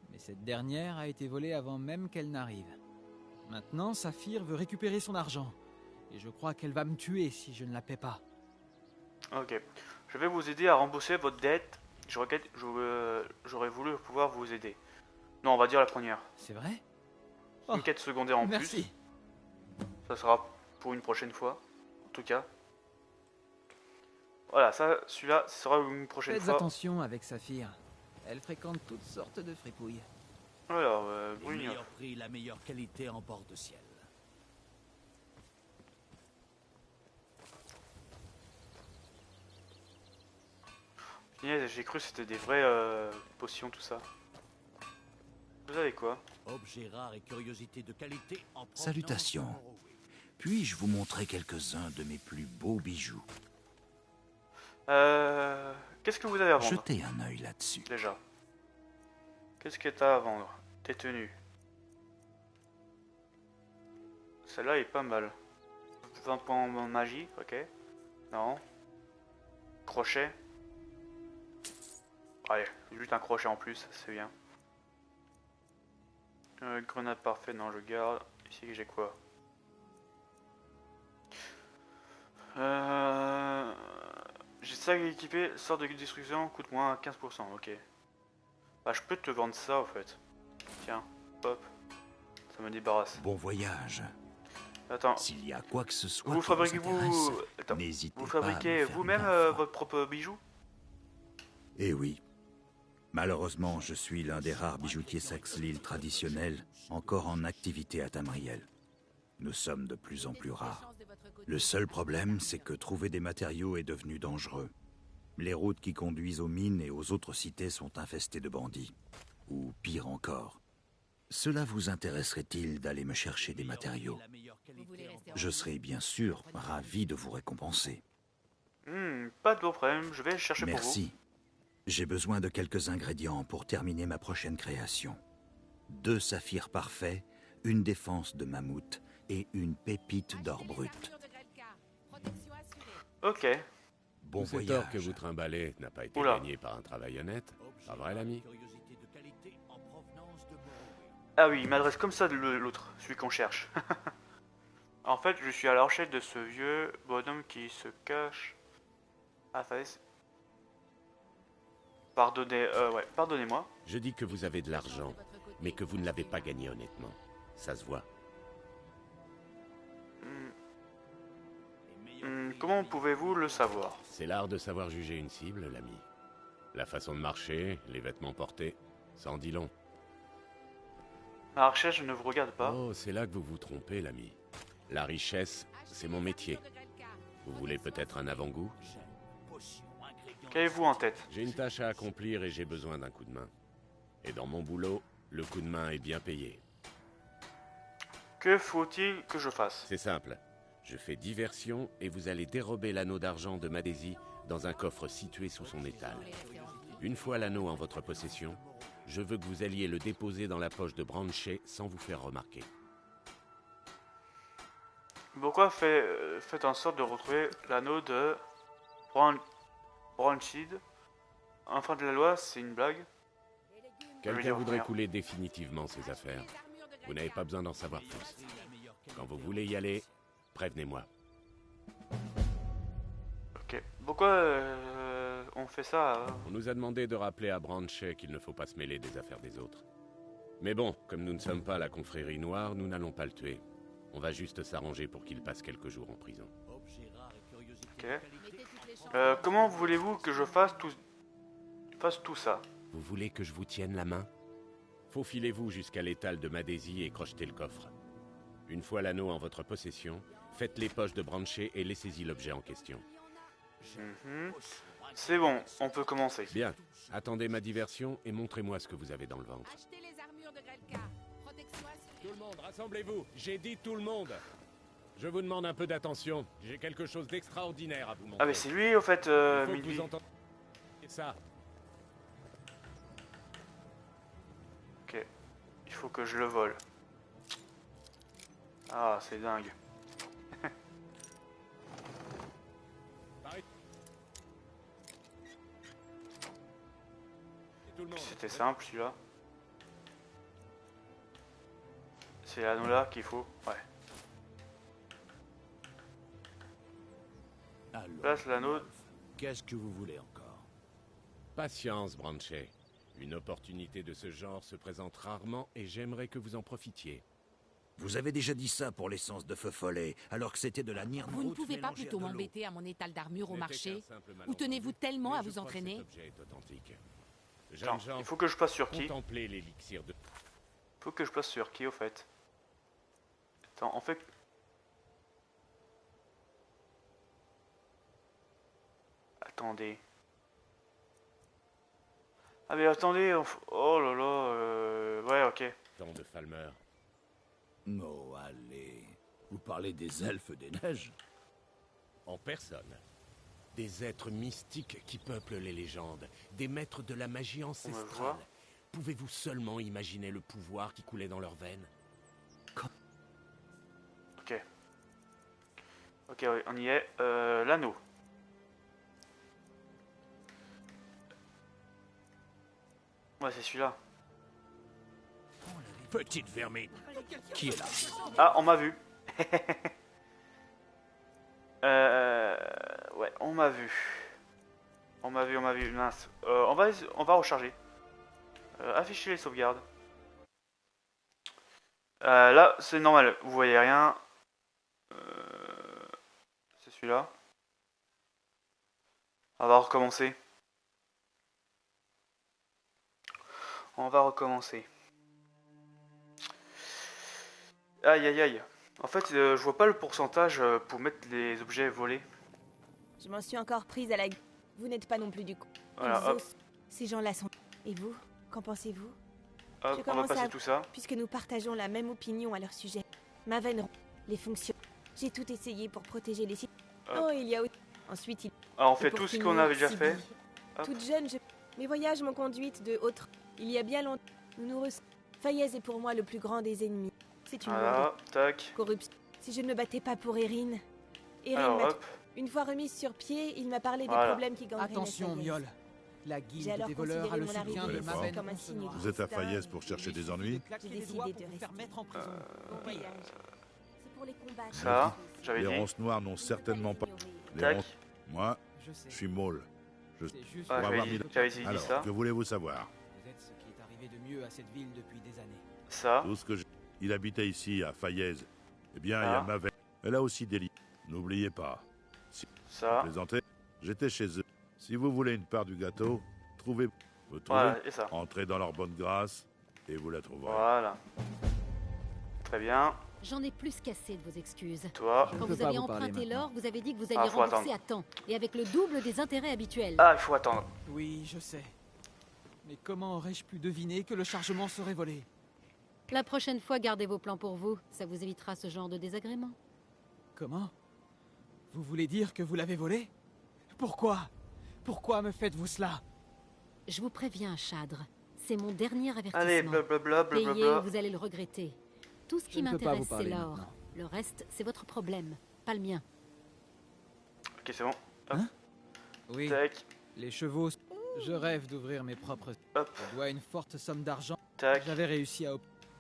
Mais cette dernière a été volée avant même qu'elle n'arrive. Maintenant, Saphir veut récupérer son argent. Et je crois qu'elle va me tuer si je ne la paie pas. Ok. Je vais vous aider à rembourser votre dette. J'aurais voulu pouvoir vous aider. Non, on va dire la première. C'est vrai? Une quête secondaire en merci. plus. Ça sera pour une prochaine fois. En tout cas. Voilà, celui-là, ce sera une prochaine Faites fois. attention avec Saphir. Elle fréquente toutes sortes de fripouilles. Alors, Le Brynjolf. meilleur prix, la meilleure qualité en bord de ciel. Punaise, j'ai cru que c'était des vraies potions, tout ça. Vous avez quoi? Objets rares et curiosités de qualité en provenance Salutations. de Morrowind. Puis-je vous montrer quelques-uns de mes plus beaux bijoux? Qu'est-ce que vous avez à vendre? Jetez un œil là-dessus. Déjà. Qu'est-ce que t'as à vendre? Tes tenues. Celle-là est pas mal. 20 points en magie, ok. Non. Crochet. Allez, juste un crochet en plus, c'est bien. Grenade parfait, non je garde. Ici j'ai quoi? J'ai ça équipé, sort de destruction, coûte moins 15%, ok. Bah je peux te vendre ça en fait. Tiens, hop, ça me débarrasse. Bon voyage. Attends, S'il y a quoi que ce soit vous qui fabriquez vous intéresse, Attends, n'hésitez vous pas à me fabriquez faire vous-même part. votre propre bijou? Eh oui. Malheureusement, je suis l'un des rares bijoutiers Saxhlil traditionnels encore en activité à Tamriel. Nous sommes de plus en plus rares. Le seul problème, c'est que trouver des matériaux est devenu dangereux. Les routes qui conduisent aux mines et aux autres cités sont infestées de bandits. Ou pire encore. Cela vous intéresserait-il d'aller me chercher des matériaux? Je serai bien sûr ravi de vous récompenser. Pas de problème, je vais chercher pour vous. Merci. J'ai besoin de quelques ingrédients pour terminer ma prochaine création. 2 saphirs parfaits, une défense de mammouth et une pépite d'or brut. Ok. Bon Cet or voyage. que vous trimballez n'a pas été Oula. gagné par un travail honnête. Pas vrai, l'ami? Ah oui, il m'adresse comme ça l'autre, celui qu'on cherche. En fait, je suis à la recherche de ce vieux bonhomme qui se cache. Ah, fallait... Pardonnez-moi. Je dis que vous avez de l'argent, mais que vous ne l'avez pas gagné honnêtement. Ça se voit. Comment pouvez-vous le savoir? C'est l'art de savoir juger une cible, l'ami. La façon de marcher, les vêtements portés, ça en dit long. Ma recherche ne vous regarde pas. Oh, c'est là que vous vous trompez, l'ami. La richesse, c'est mon métier. Vous voulez peut-être un avant-goût? Qu'avez-vous en tête? J'ai une tâche à accomplir et j'ai besoin d'un coup de main. Et dans mon boulot, le coup de main est bien payé. Que faut-il que je fasse? C'est simple. Je fais diversion et vous allez dérober l'anneau d'argent de Madesi dans un coffre situé sous son étal. Une fois l'anneau en votre possession, je veux que vous alliez le déposer dans la poche de Branchet sans vous faire remarquer. Pourquoi faites en sorte de retrouver l'anneau de Branchid? Enfant de la loi, c'est une blague? Quelqu'un voudrait couler définitivement ses affaires. Vous n'avez pas besoin d'en savoir plus. Quand vous voulez y aller, prévenez-moi. Ok. Pourquoi on fait ça? On nous a demandé de rappeler à Branchet qu'il ne faut pas se mêler des affaires des autres. Mais bon, comme nous ne sommes pas la confrérie noire, nous n'allons pas le tuer. On va juste s'arranger pour qu'il passe quelques jours en prison. Ok. Comment voulez-vous que je fasse tout ça? Vous voulez que je vous tienne la main? Faufilez-vous jusqu'à l'étal de Madesi et crochetez le coffre. Une fois l'anneau en votre possession, faites les poches de Branchet et laissez-y l'objet en question. C'est bon, on peut commencer. Bien, attendez ma diversion et montrez-moi ce que vous avez dans le ventre. Tout le monde, rassemblez-vous. J'ai dit tout le monde. Je vous demande un peu d'attention. J'ai quelque chose d'extraordinaire à vous montrer. Ah mais c'est lui au fait, Il faut que Milby. vous entendiez ça. Ok. Il faut que je le vole. Ah, c'est dingue. C'était simple celui-là. C'est l'anneau là qu'il faut. Ouais. Place l'anneau. Qu'est-ce que vous voulez encore? Patience, Branchet. Une opportunité de ce genre se présente rarement et j'aimerais que vous en profitiez. Vous avez déjà dit ça pour l'essence de feu follet, alors que c'était de la nirnroute. Vous ne pouvez pas mélangée à plutôt de l'eau. m'embêter à mon étal d'armure au Ce n'était marché? qu'un simple Ou malentendu, tenez-vous tellement mais à je vous crois que entraîner? cet objet est authentique. Attends, Jeunes gens, il faut que je passe sur qui? contemplez l'élixir de... Faut que je passe sur qui au fait? Attends, en fait. Attendez. Ah mais attendez, oh là là, ouais ok. temps de Falmer. Oh, allez. Vous parlez des elfes des neiges? En personne. Des êtres mystiques qui peuplent les légendes, des maîtres de la magie ancestrale. voit. Pouvez-vous seulement imaginer le pouvoir qui coulait dans leurs veines? Ok. Ok, ouais, on y est. L'anneau. Ouais, c'est celui-là. Petite vermine. Qui est là? Ah, on m'a vu. Ouais, on m'a vu. On m'a vu, mince. On va recharger. Afficher les sauvegardes. Là, c'est normal, vous voyez rien. C'est celui-là. On va recommencer. On va recommencer. Aïe aïe aïe. En fait, je vois pas le pourcentage pour mettre les objets volés. Je m'en suis encore prise à la... Vous n'êtes pas non plus du coup. Voilà, Ils hop. osent. Ces gens-là sont... Et vous? Qu'en pensez-vous? Hop, on va commence passer à- tout ça. Puisque nous partageons la même opinion à leur sujet. Maven, les fonctions. J'ai tout essayé pour protéger les sites. Hop. Oh, il y a... Ensuite, il... Alors on Et fait pour tout ce finir, qu'on avait déjà Sibyl. fait. Hop. Toute jeune, mes voyages m'ont conduite de autres. Il y a bien longtemps, nous nous Fayez est pour moi le plus grand des ennemis. C'est une Voilà, tac. corruption. Si je ne me battais pas pour Erin... Erin Alors m'a... hop. Une fois remise sur pied, il m'a parlé des Voilà. problèmes qui gangrenaient Attention, Fayez. Miol. La J'ai guilde alors des voleurs a le considéré mon soutien arrivée de Maven comme un Maven. signe Vous êtes à distinct. Fayez pour chercher des ennuis? J'ai décidé de vous faire mettre en prison. Voyage. C'est pour les combats. Ça, j'avais Les dit. ronces noires n'ont certainement pas... Les Tac. ronces... Moi, Je sais. je suis Maul. C'est juste Ah, Pour avoir mis- j'avais dit Alors, ça. que voulez-vous savoir? Vous êtes ce qui est arrivé de mieux à cette ville depuis des années. Ça. Tout ce que je... Il habitait ici, à Fayez. Eh bien, il y a Ah. Maven. Elle a aussi des lits. N'oubliez pas. Si vous Ça. plaisantez, j'étais chez eux. Si vous voulez une part du gâteau, trouvez... Vous trouvez, Voilà, et ça. entrez dans leur bonne grâce, et vous la trouverez. Voilà. Très bien. J'en ai plus qu'assez de vos excuses. Toi. Je ne Quand peux vous pas avez vous parler emprunté maintenant. l'or, vous avez dit que vous Ah, alliez faut rembourser attendre. à temps, et avec le double des intérêts habituels. Ah, il faut attendre. Oui, je sais. Mais comment aurais-je pu deviner que le chargement serait volé? La prochaine fois, gardez vos plans pour vous. Ça vous évitera ce genre de désagrément. Comment? Vous voulez dire que vous l'avez volé? Pourquoi? Pourquoi me faites-vous cela? Je vous préviens, Chadre. C'est mon dernier avertissement. Allez, blablabla, Payez blablabla. ou vous allez le regretter. Tout ce Je qui ne peux pas m'intéresse, vous c'est parler l'or. maintenant. Le reste, c'est votre problème, pas le mien. Ok, c'est bon. Hop. Hein? Oui, Tac. les chevaux... Je rêve d'ouvrir mes propres... Hop. Je dois une forte somme d'argent. Tac. J'avais réussi à...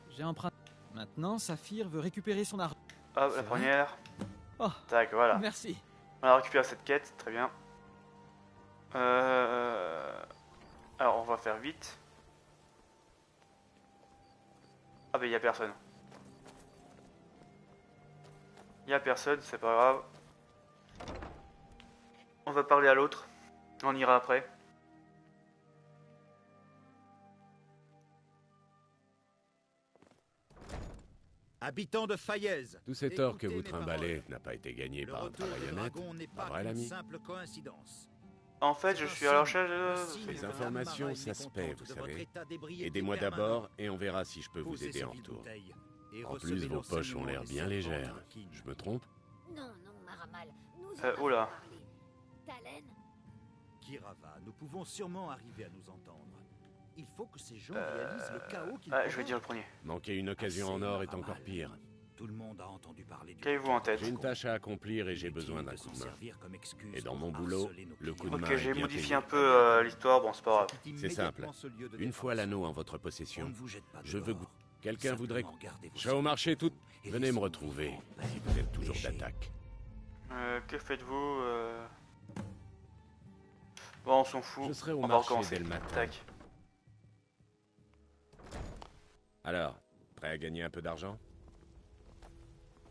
J'ai emprunté... Maintenant, Saphir veut récupérer son argent. Hop, C'est la vrai première. Oh, Tac, voilà. merci. On a récupéré cette quête, très bien. Alors, on va faire vite. Ah bah, il y a personne. Il y a personne, c'est pas grave. On va parler à l'autre. On ira après. Habitants de Fayez. Tout cet or que Écoutez vous mes trimballez paroles. n'a pas été gagné Le par un retour travail du honnête. dragon n'est Pas pas vrai, une l'ami? simple coïncidence. En fait, je suis à la recherche de... Les informations, ça se paie, vous savez. Aidez-moi d'abord et on verra si je peux vous aider en retour. En plus, vos poches ont l'air bien légères. Je me trompe? Non, non, Maramal. Nous oula. Talen. Kirava, nous pouvons sûrement arriver à nous entendre. Il faut que ces gens réalisent le chaos qu'ils Ah, je vais dire le premier. Manquer une occasion en or est encore pire. Tout le monde a entendu parler du... Qu'avez-vous en tête? J'ai une tâche à accomplir et j'ai besoin d'un coup de main. Et dans mon boulot, le coup de main Ok, est j'ai bien modifié payé. un peu l'histoire, bon, c'est pas grave. C'est simple. Une fois l'anneau en votre possession, je veux que vous... Quelqu'un voudrait... Je serai au marché tout... Venez me retrouver, si vous êtes toujours d'attaque. Que faites-vous Bon, on s'en fout. Je serai au On va marché recommencer. dès le matin. Tac. Alors, prêt à gagner un peu d'argent?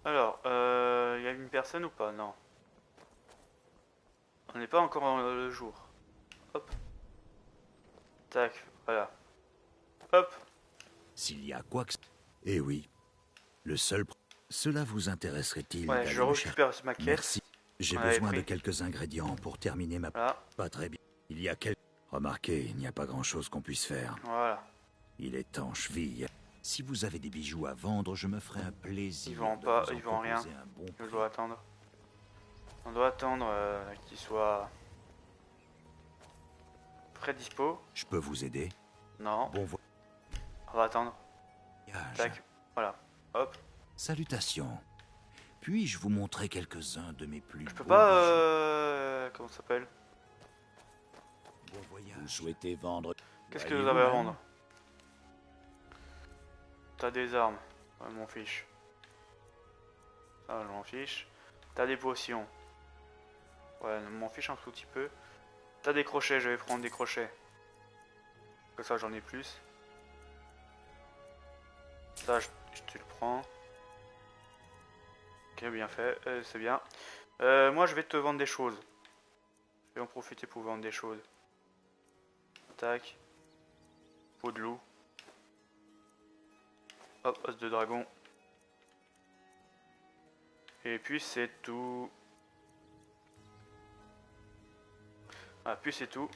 Alors, il y a une personne ou pas? Non. On n'est pas encore dans le jour. Hop. Tac, voilà. Hop. S'il y a quoi que... Eh oui. Le seul... Cela vous intéresserait-il Ouais, d'aller je me chercher? récupère ma quête. Merci. J'ai On avait besoin de pris. quelques ingrédients pour terminer ma... Voilà, Pas très bien. Il y a quelques... Remarquez, il n'y a pas grand-chose qu'on puisse faire. voilà. Il est en cheville. Si vous avez des bijoux à vendre, je me ferai un plaisir. Ils vendent de pas, vous en ils vendent rien. proposer un bon Je prix. dois attendre. On doit attendre qu'il soit prêt dispo. Je peux vous aider? Non, Bon on va attendre. voyage. Tac, voilà. Hop. Salutations. Puis-je vous montrer quelques-uns de mes plus Je peux beaux pas comment ça s'appelle? bijoux? Bon voyage. Vous souhaitez vendre... Qu'est-ce que vous avez à vendre? T'as des armes. Ouais, m'en fiche. Ça, je m'en fiche. T'as des potions. Ouais, je m'en fiche un tout petit peu. T'as des crochets, je vais prendre des crochets. Comme ça, j'en ai plus. Ça, je te le prends. Ok, bien fait, c'est bien. Moi, je vais te vendre des choses. Je vais en profiter pour vendre des choses. Tac. Peau de loup. Hop, os de dragon. Et puis c'est tout. Ah, puis c'est tout.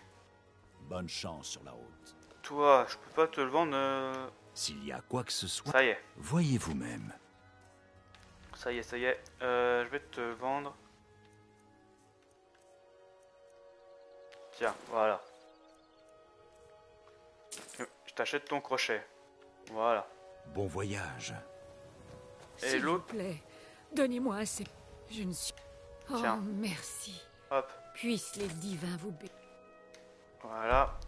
Bonne chance sur la route. Toi, je peux pas te le vendre. S'il y a quoi que ce soit, Ça y est. voyez vous-même. Ça y est, ça y est. Je vais te vendre. Tiens, voilà. Je t'achète ton crochet. Voilà. Bon voyage. Et S'il vous l'autre, plaît, donnez-moi assez. Je ne suis... Oh, Tiens. merci. hop, Puissent les divins vous bénir. voilà.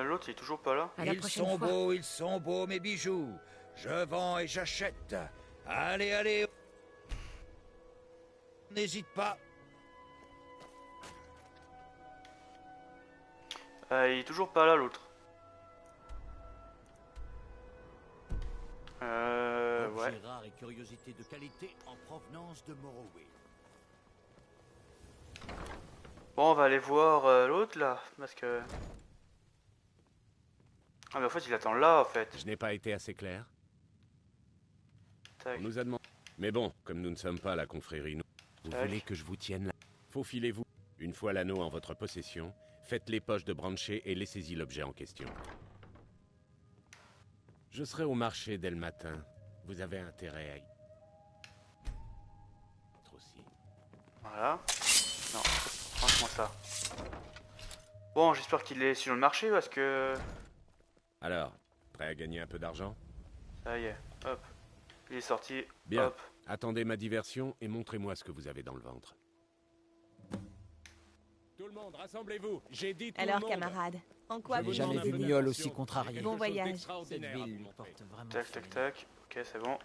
L'autre, il est toujours pas là. À la prochaine fois. Ils sont beaux, mes bijoux. Je vends et j'achète. Allez, allez. N'hésite pas. Il est toujours pas là, l'autre. Ouais. Rare et curiosité de qualité en provenance de Morrowind. Bon, on va aller voir l'autre là, parce que... Ah mais en fait il attend là en fait. Je n'ai pas été assez clair. Tac. On nous a demandé... Mais bon, comme nous ne sommes pas la confrérie, vous Tac. voulez que je vous tienne là? Faufilez-vous. Une fois l'anneau en votre possession, faites les poches de Branché et laissez-y l'objet en question. Je serai au marché dès le matin. Vous avez intérêt à y... aussi. Voilà. Non, franchement ça. Bon, j'espère qu'il est sur le marché parce que... Alors, prêt à gagner un peu d'argent? Ça y est, hop. Il est sorti, Bien. hop. Attendez ma diversion et montrez-moi ce que vous avez dans le ventre. Tout le monde, rassemblez-vous. J'ai dit tout Alors, le monde. camarade, en quoi J'avais vous jamais demandez vu des- Niol aussi contrarié. Bon voyage. Cette ville lui porte vraiment Tac, folie. tac, tac. Ok, c'est bon.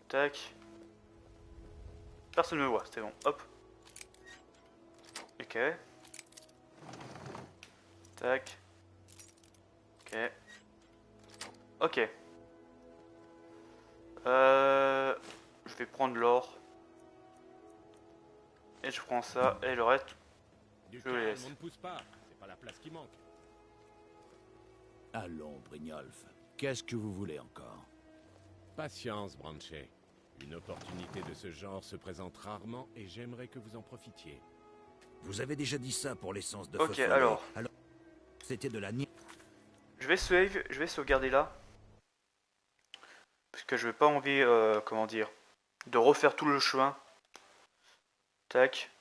Tac. Personne ne me voit, c'était bon. Hop. Ok. Tac. Ok. Ok. Je vais prendre l'or. Et je prends ça. Et le reste, Du je le calme, laisse. on ne pousse pas. C'est pas la place qui manque. Allons, Brignolf. Qu'est-ce que vous voulez encore? Patience, Branché. Une opportunité de ce genre se présente rarement et j'aimerais que vous en profitiez. Vous avez déjà dit ça pour l'essence de Ok, feu follet. alors. C'était de la niaque. je vais sauvegarder là. Parce que je n'ai pas envie, comment dire, de refaire tout le chemin. Tac.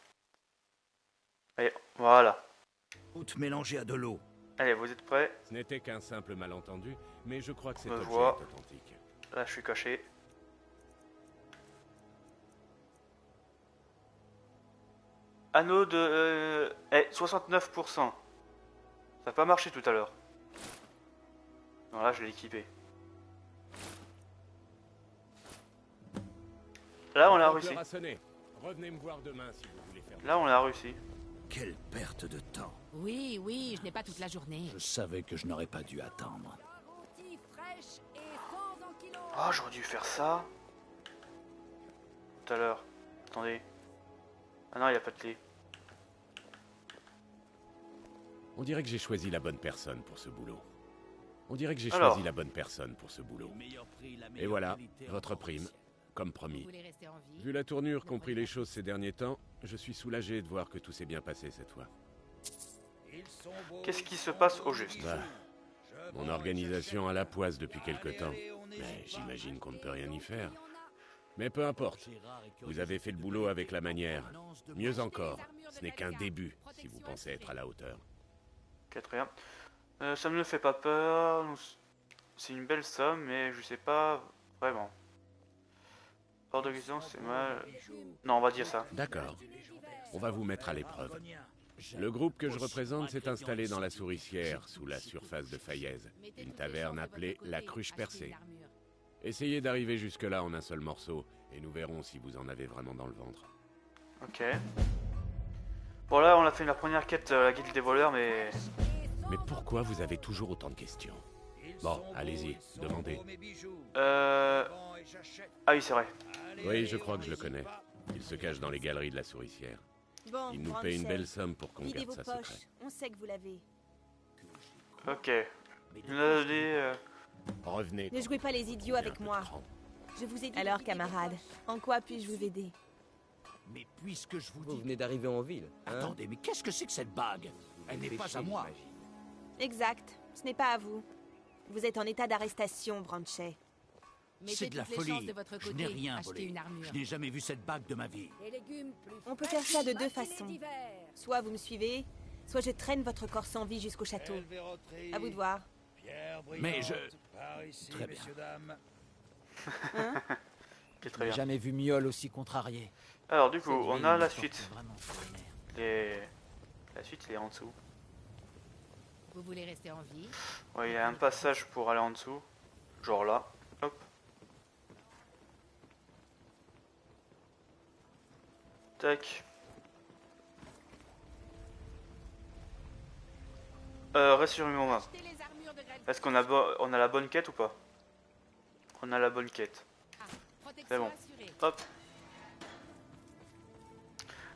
Allez, voilà. Toute mélangée à de l'eau. Allez, vous êtes prêts? Ce n'était qu'un simple malentendu, mais je crois que cet Me objet vois. est authentique. Là, je suis caché. Anneau de... 69%. Ça n'a pas marché tout à l'heure. Non, là, je l'ai équipé. Là, on a réussi. L'heure a sonné. Revenez me voir demain si vous voulez faire... Là, on a réussi. Quelle perte de temps. Oui, oui, je n'ai pas toute la journée. Je savais que je n'aurais pas dû attendre. Oh, j'aurais dû faire ça. Tout à l'heure. Attendez. Ah non, il n'y a pas de clé. On dirait que j'ai choisi la bonne personne pour ce boulot. On dirait que j'ai Alors. choisi la bonne personne pour ce boulot. Et voilà, votre prime, comme promis. Vu la tournure qu'ont pris les choses ces derniers temps, je suis soulagé de voir que tout s'est bien passé cette fois. Qu'est-ce qui se passe au juste? Bah, mon organisation a la poisse depuis quelque temps, mais j'imagine qu'on ne peut rien y faire. Mais peu importe, vous avez fait le boulot avec la manière. Mieux encore, ce n'est qu'un début si vous pensez être à la hauteur. Ok, très bien. Ça ne me fait pas peur. C'est une belle somme, mais je sais pas vraiment. Hors de question, c'est mal. Non, on va dire ça. D'accord, on va vous mettre à l'épreuve. Le groupe que je représente s'est installé dans la Souricière, sous la surface de Faillaise. Une taverne appelée la Cruche Percée. Essayez d'arriver jusque-là en un seul morceau, et nous verrons si vous en avez vraiment dans le ventre. Ok. Bon là, on a fait la première quête, la guilde des voleurs, mais... Mais pourquoi vous avez toujours autant de questions? Bon, allez-y, demandez. Ah oui, c'est vrai. Oui, je crois que je le connais. Il se cache dans les galeries de la Souricière. Bon, Il nous paie une belle somme pour qu'on videz garde vos sa poches. secrète. On sait que vous l'avez. Ok. Il nous a donné... Revenez. Ne jouez pas les idiots avec moi. Je vous ai dit. Alors, camarade, en quoi puis-je vous aider? Mais puisque je vous Vous dis... venez d'arriver en ville. Hein? Attendez, mais qu'est-ce que c'est que cette bague? Elle n'est pas à moi. Exact. Ce n'est pas à vous. Vous êtes en état d'arrestation, Branchet. C'est de la folie. Je n'ai rien volé. Je n'ai jamais vu cette bague de ma vie. On peut faire ça de deux façons. Soit vous me suivez, soit je traîne votre corps sans vie jusqu'au château. À vous de voir. Mais je... Très bien. Hein? Ok, très bien. Jamais vu Miol aussi contrarié. Alors du coup, Cette on vieille a la histoire suite. est vraiment vénère. La suite, il est en dessous. Vous voulez rester en vie? Ouais, il y a un passage pour aller en dessous. Genre là. Hop. Tac. Reste sur une main. Est-ce qu'on a, on a la bonne quête ou pas? On a la bonne quête. C'est bon. Hop.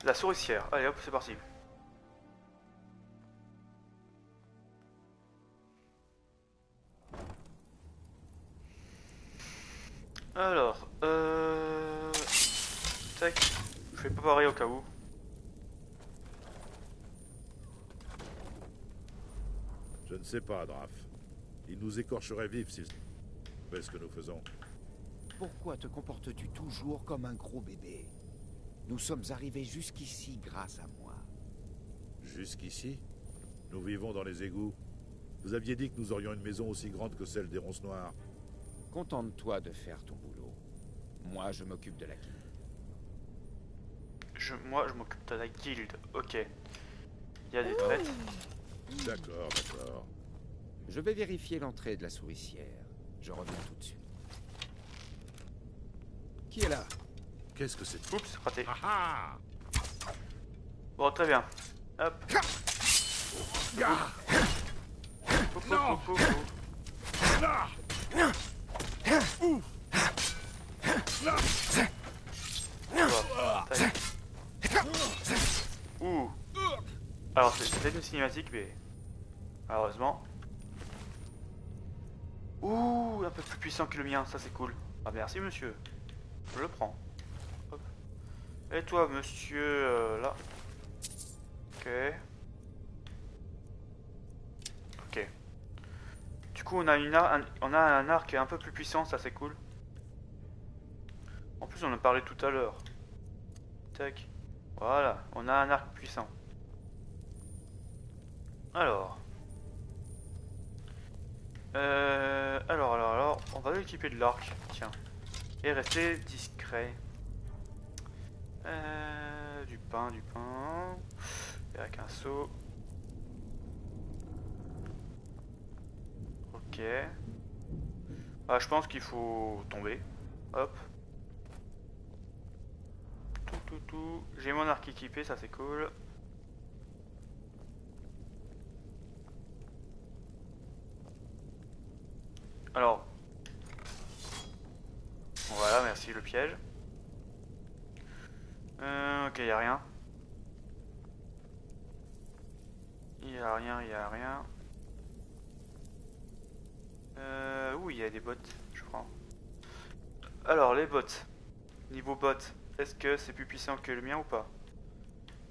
La souricière. Allez hop, c'est parti. Alors, tac. Je vais pas pareil au cas où. Je ne sais pas, Draf. Il nous écorcherait vifs s'il savait ce que nous faisons. Pourquoi te comportes-tu toujours comme un gros bébé? Nous sommes arrivés jusqu'ici grâce à moi. Jusqu'ici? Nous vivons dans les égouts. Vous aviez dit que nous aurions une maison aussi grande que celle des ronces noires. Contente-toi de faire ton boulot. Moi, je m'occupe de la guilde. Moi, je m'occupe de la guilde. Ok. Il y a des traites. D'accord, d'accord. Je vais vérifier l'entrée de la souricière. Je reviens tout de suite. Qui est là? Qu'est-ce que c'est? Oups, raté. Bon, très bien. Hop. Ouh. Alors c'est peut-être une cinématique, mais malheureusement. Ouh, un peu plus puissant que le mien, ça c'est cool. Ah merci monsieur, je le prends. Hop. Et toi monsieur, là. Ok. Ok. Du coup on a on a un arc un peu plus puissant, ça c'est cool. En plus on en parlait tout à l'heure. Tac. Voilà, on a un arc puissant. Alors. Alors, on va équiper de l'arc, tiens. Et rester discret. Du pain. Et avec un seau. Ok. Ah, je pense qu'il faut tomber. Hop. Tout. J'ai mon arc équipé, ça c'est cool. Alors. Voilà, merci le piège. Ok, y a rien. Y a rien. Oui, il y a des bots, je crois. Alors, les bots. Niveau bot, est-ce que c'est plus puissant que le mien ou pas?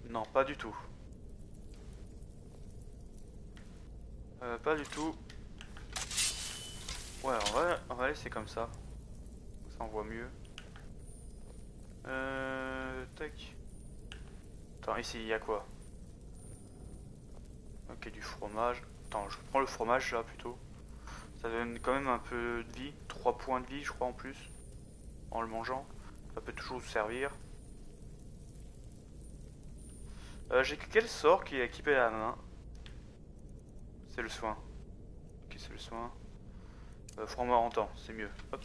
Non, pas du tout. Pas du tout. Ouais, on va laisser comme ça. Ça envoie mieux. Tac. Attends, ici, il y a quoi? Ok, du fromage. Attends, je prends le fromage là plutôt. Ça donne quand même un peu de vie. 3 points de vie, je crois, en plus. En le mangeant. Ça peut toujours vous servir. J'ai quel sort qui est équipé à la main? C'est le soin. Ok, c'est le soin. Franc-mort en temps, c'est mieux. Hop.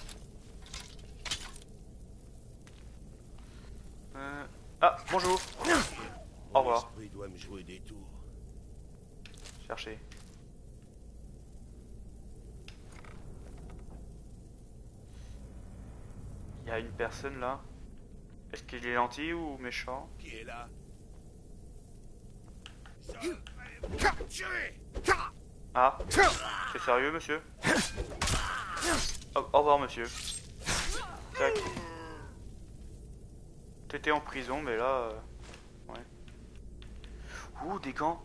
Ah, bonjour. Au revoir. Il doit me jouer des tours. Cherchez. Il y a une personne là. Est-ce qu'il est gentil ou méchant? Qui est là? Ah, c'est sérieux, monsieur? Au revoir, monsieur. Tac. T'étais en prison, mais là... ouais. Ouh, des gants.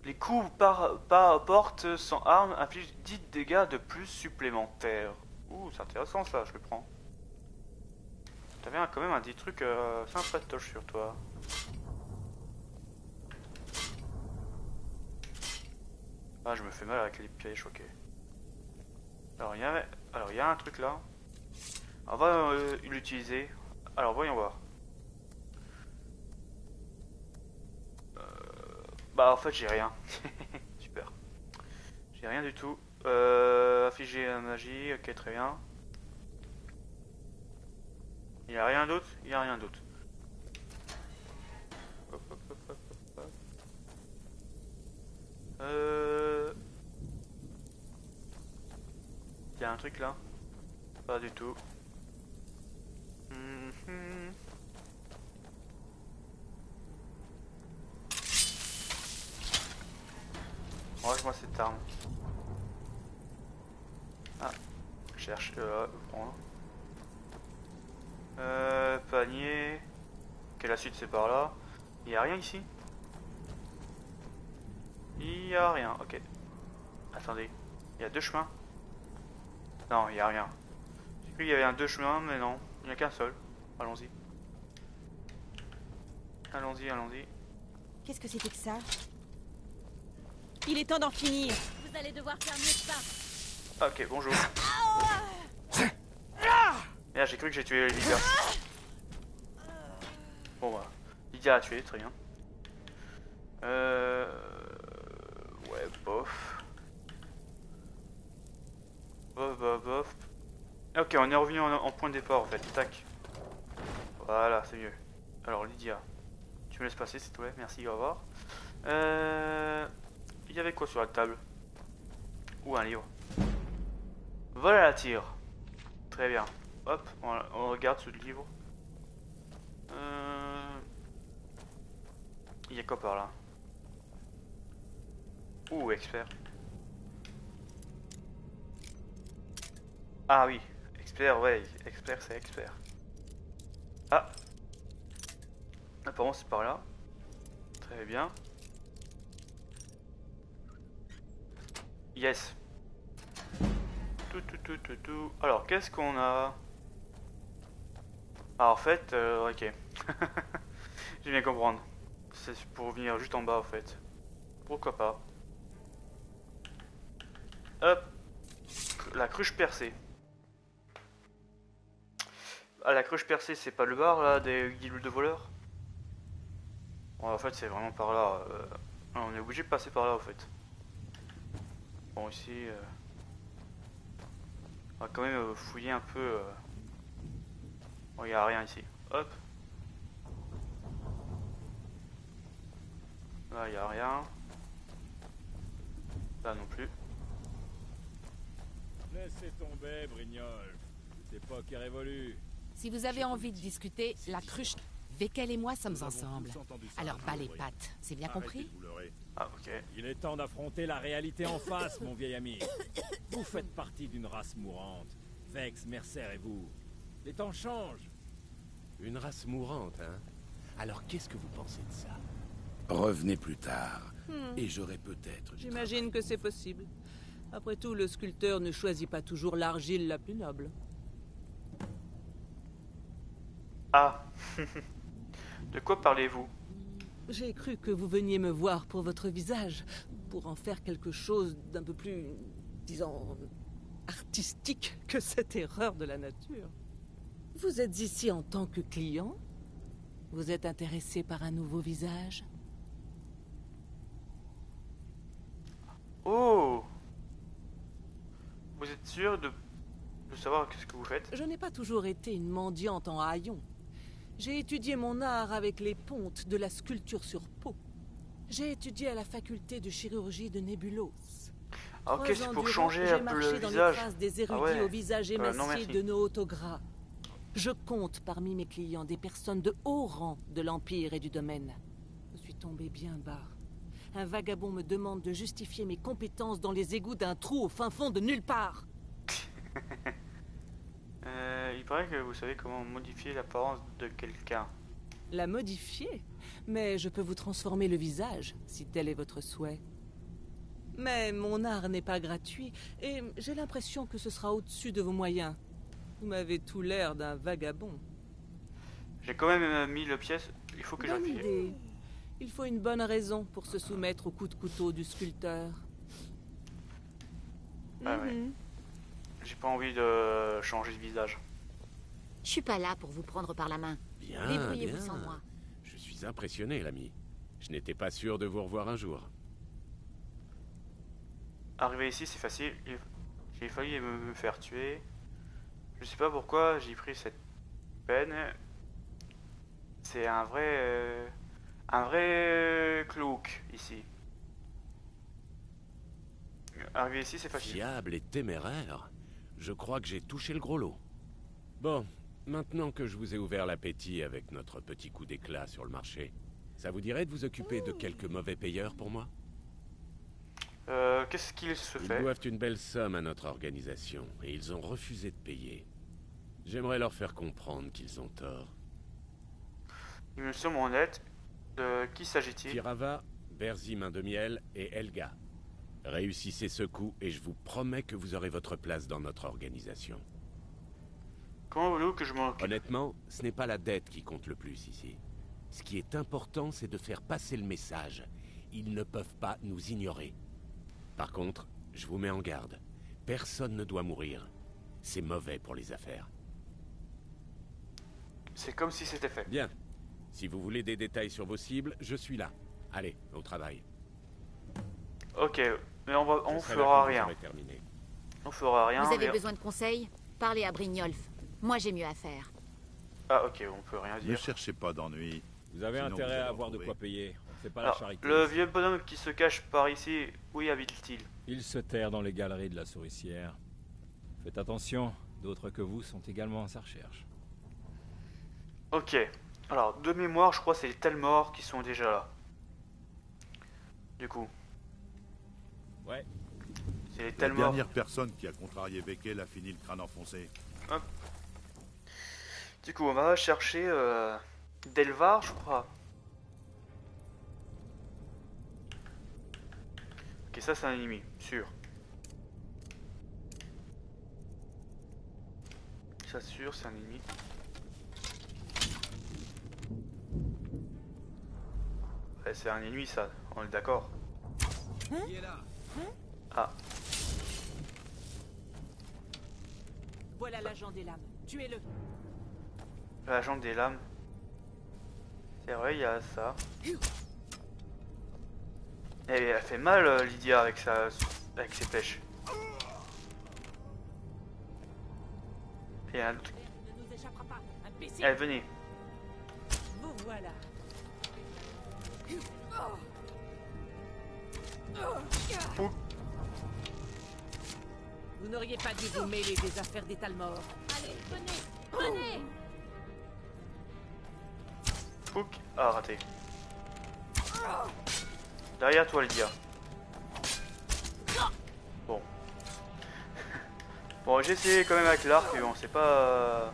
Les coups par porte sans arme infligent 10 dégâts de plus supplémentaires. Ouh, c'est intéressant ça, je le prends. T'avais quand même un petit truc sympatoche sur toi. Ah, je me fais mal avec les pièges, ok. Alors, il y a un truc là. On va l'utiliser. Alors, voyons voir. Bah, en fait, j'ai rien. Super. J'ai rien du tout. Afficher la magie, ok, très bien. Il n'y a rien d'autre? Il n'y a rien d'autre. Hop, hop, hop, hop, hop. Il y a un truc là? Pas du tout. Range-moi cette arme. Ah, je cherche prendre. Panier. Ok, la suite c'est par là. Il y a rien ici? Il y a rien, ok. Attendez, il y a deux chemins? Non, il y a rien. J'ai cru qu'il y avait deux chemins, mais non, il n'y a qu'un seul. Allons-y. Allons-y, allons-y. Qu'est-ce que c'était que ça? Il est temps d'en finir. Vous allez devoir faire mieux que ça. Ok, bonjour. Merde, j'ai cru que j'ai tué Lydia. Bon bah, Lydia a tué, très bien. Ouais, bof. Bof, bof, bof. Ok, on est revenu en point de départ en fait, tac. Voilà, c'est mieux. Alors Lydia, tu me laisses passer s'il te plaît, merci, au revoir. Il y avait quoi sur la table? Ou un livre. Voilà la tire. Très bien. Hop, on regarde ce livre. Il y a quoi par là? Ouh, expert. Ah oui, expert, ouais, expert c'est expert. Ah, apparemment c'est par là. Très bien. Yes. Tout. Alors, qu'est-ce qu'on a? Ah, en fait, ok. Je viens comprendre. C'est pour venir juste en bas, en fait. Pourquoi pas? Hop. La cruche percée. Ah, la cruche percée, c'est pas le bar, là, des guildes de voleurs? Ouais, en fait, c'est vraiment par là. On est obligé de passer par là, en fait. Bon, ici... on va quand même fouiller un peu. Bon, il n'y a rien ici. Hop. Là, il n'y a rien. Là non plus. Laissez tomber, Brignoles. Cette époque est révolue. Si vous avez envie de discuter, la cruche... Vekel et moi sommes ensemble. Alors bas les pattes, c'est bien compris? Ah, ok. Il est temps d'affronter la réalité en face, mon vieil ami. Vous faites partie d'une race mourante. Vex, Mercer et vous. Les temps changent. Une race mourante, hein? Alors qu'est-ce que vous pensez de ça? Revenez plus tard, et j'aurai peut-être... J'imagine que c'est possible. Après tout, le sculpteur ne choisit pas toujours l'argile la plus noble. Ah. De quoi parlez-vous? J'ai cru que vous veniez me voir pour votre visage, pour en faire quelque chose d'un peu plus, disons, artistique que cette erreur de la nature. Vous êtes ici en tant que client? Vous êtes intéressé par un nouveau visage? sûr de savoir ce que vous faites? Je n'ai pas toujours été une mendiante en haillons. J'ai étudié mon art avec les pontes de la sculpture sur peau. J'ai étudié à la faculté de chirurgie de Nébulos. Ah, ok, c'est pour changer un peu le dans visage. Les traces des érudits Ah ouais. au visage émacié Non, de nos autographes. Je compte parmi mes clients des personnes de haut rang de l'Empire et du domaine. Je suis tombé bien bas. Un vagabond me demande de justifier mes compétences dans les égouts d'un trou au fin fond de nulle part. Il paraît que vous savez comment modifier l'apparence de quelqu'un. La modifier? Mais je peux vous transformer le visage, si tel est votre souhait. Mais mon art n'est pas gratuit, et j'ai l'impression que ce sera au-dessus de vos moyens. Vous m'avez tout l'air d'un vagabond. J'ai quand même mis le pièce, il faut que Bonne j'appuie. idée. Il faut une bonne raison pour se soumettre au coup de couteau du sculpteur. Ah ouais. J'ai pas envie de changer de visage. Je suis pas là pour vous prendre par la main. Bien, Débrouillez-vous bien. sans moi. Je suis impressionné, l'ami. Je n'étais pas sûr de vous revoir un jour. Arriver ici, c'est facile. J'ai failli me faire tuer. Je sais pas pourquoi j'ai pris cette peine. C'est un vrai cloak ici. Arriver ici, c'est facile. Fiable et téméraire. Je crois que j'ai touché le gros lot. Bon, maintenant que je vous ai ouvert l'appétit avec notre petit coup d'éclat sur le marché, ça vous dirait de vous occuper de quelques mauvais payeurs pour moi? Qu'est-ce qu'il se Ils fait? doivent une belle somme à notre organisation, et ils ont refusé de payer. J'aimerais leur faire comprendre qu'ils ont tort. Ils me sont honnêtes. De qui s'agit-il? Tirava, Berzi Main de Miel et Elga. Réussissez ce coup et je vous promets que vous aurez votre place dans notre organisation. Comment voulez-vous que je m'en occupe? Honnêtement, ce n'est pas la dette qui compte le plus ici. Ce qui est important, c'est de faire passer le message. Ils ne peuvent pas nous ignorer. Par contre, je vous mets en garde. Personne ne doit mourir. C'est mauvais pour les affaires. C'est comme si c'était fait. Bien. Si vous voulez des détails sur vos cibles, je suis là. Allez, au travail. Ok, mais on Je serai là fera quand vous rien. aurez terminé. On fera rien. Vous avez mais- besoin de conseils? Parlez à Brignolf. Moi, j'ai mieux à faire. Ah ok, on peut rien Ne dire. cherchez pas d'ennui. Vous avez Sinon, intérêt vous allez à avoir de retrouver. quoi payer. On ne fait pas la Alors, charité. le vieux bonhomme qui se cache par ici, où y habite-t-il? Il se terre dans les galeries de la souricière. Faites attention, d'autres que vous sont également à sa recherche. Ok, alors de mémoire, je crois que c'est les Telmor qui sont déjà là. Du coup, Ouais. c'est les La Telmor. dernière personne qui a contrarié Beckel a fini le crâne enfoncé. Hop. Du coup, on va chercher Delvar, je crois. Ok, ça c'est un ennemi, sûr. Ça sûr, c'est un ennemi. Ouais, c'est un ennemi ça, on est d'accord. Ah, Voilà l'agent des lames. Tuez-le. l'agent des lames. C'est vrai, il y a ça. Et elle fait mal Lydia avec ses flèches. Et un autre. Ne nous échappera pas, imbécile. Allez, venez. Vous voilà. Ouh. Vous n'auriez pas dû vous mêler des affaires des Talmor. Allez, venez, venez. Fouk. Ah, raté. Derrière toi, Lydia. Bon. Bon, j'ai essayé quand même avec l'arc, mais bon, c'est pas...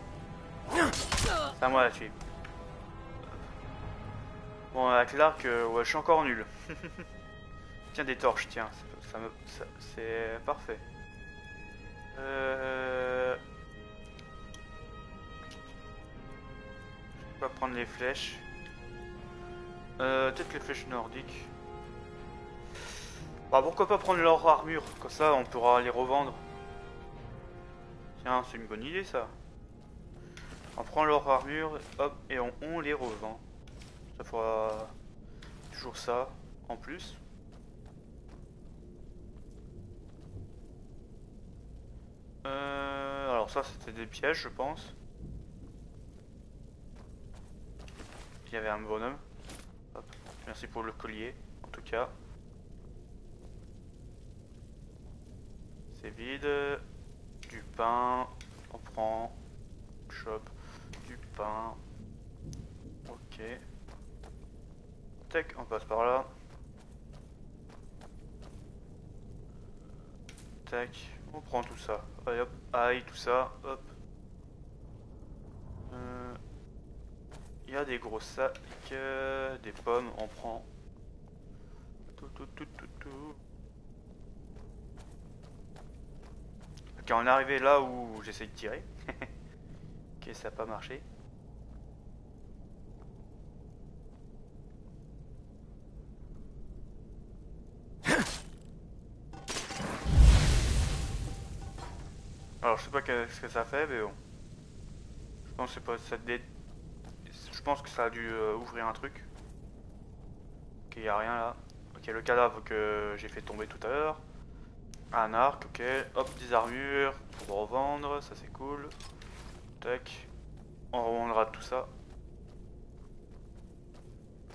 C'est à moi la tuer. Bon, avec l'arc, ouais, je suis encore nul. Tiens, des torches, tiens. C'est parfait. Je vais pas prendre les flèches. Peut-être les flèches nordiques. Bah, pourquoi pas prendre leur armure? Comme ça, on pourra les revendre. Tiens, c'est une bonne idée ça. On prend leur armure, hop, et on les revend. Ça fera toujours ça en plus. Alors ça c'était des pièges je pense. Il y avait un bonhomme. Hop. Merci pour le collier en tout cas. C'est vide. Du pain. On prend. Shop. Du pain. Ok. Tac, on passe par là. Tac, on prend tout ça. Allez, hop, aïe, tout ça, hop. Il y a des gros sacs, des pommes, on prend. Tout. Ok, on est arrivé là où j'essaie de tirer. Ok, ça n'a pas marché. Alors je sais pas ce que ça fait mais bon. Je pense que c'est pas ça je pense que ça a dû ouvrir un truc. Ok, y a rien là. Ok, le cadavre que j'ai fait tomber tout à l'heure. Un arc, ok. Hop, des armures pour revendre, ça c'est cool. Tac. On revendra tout ça.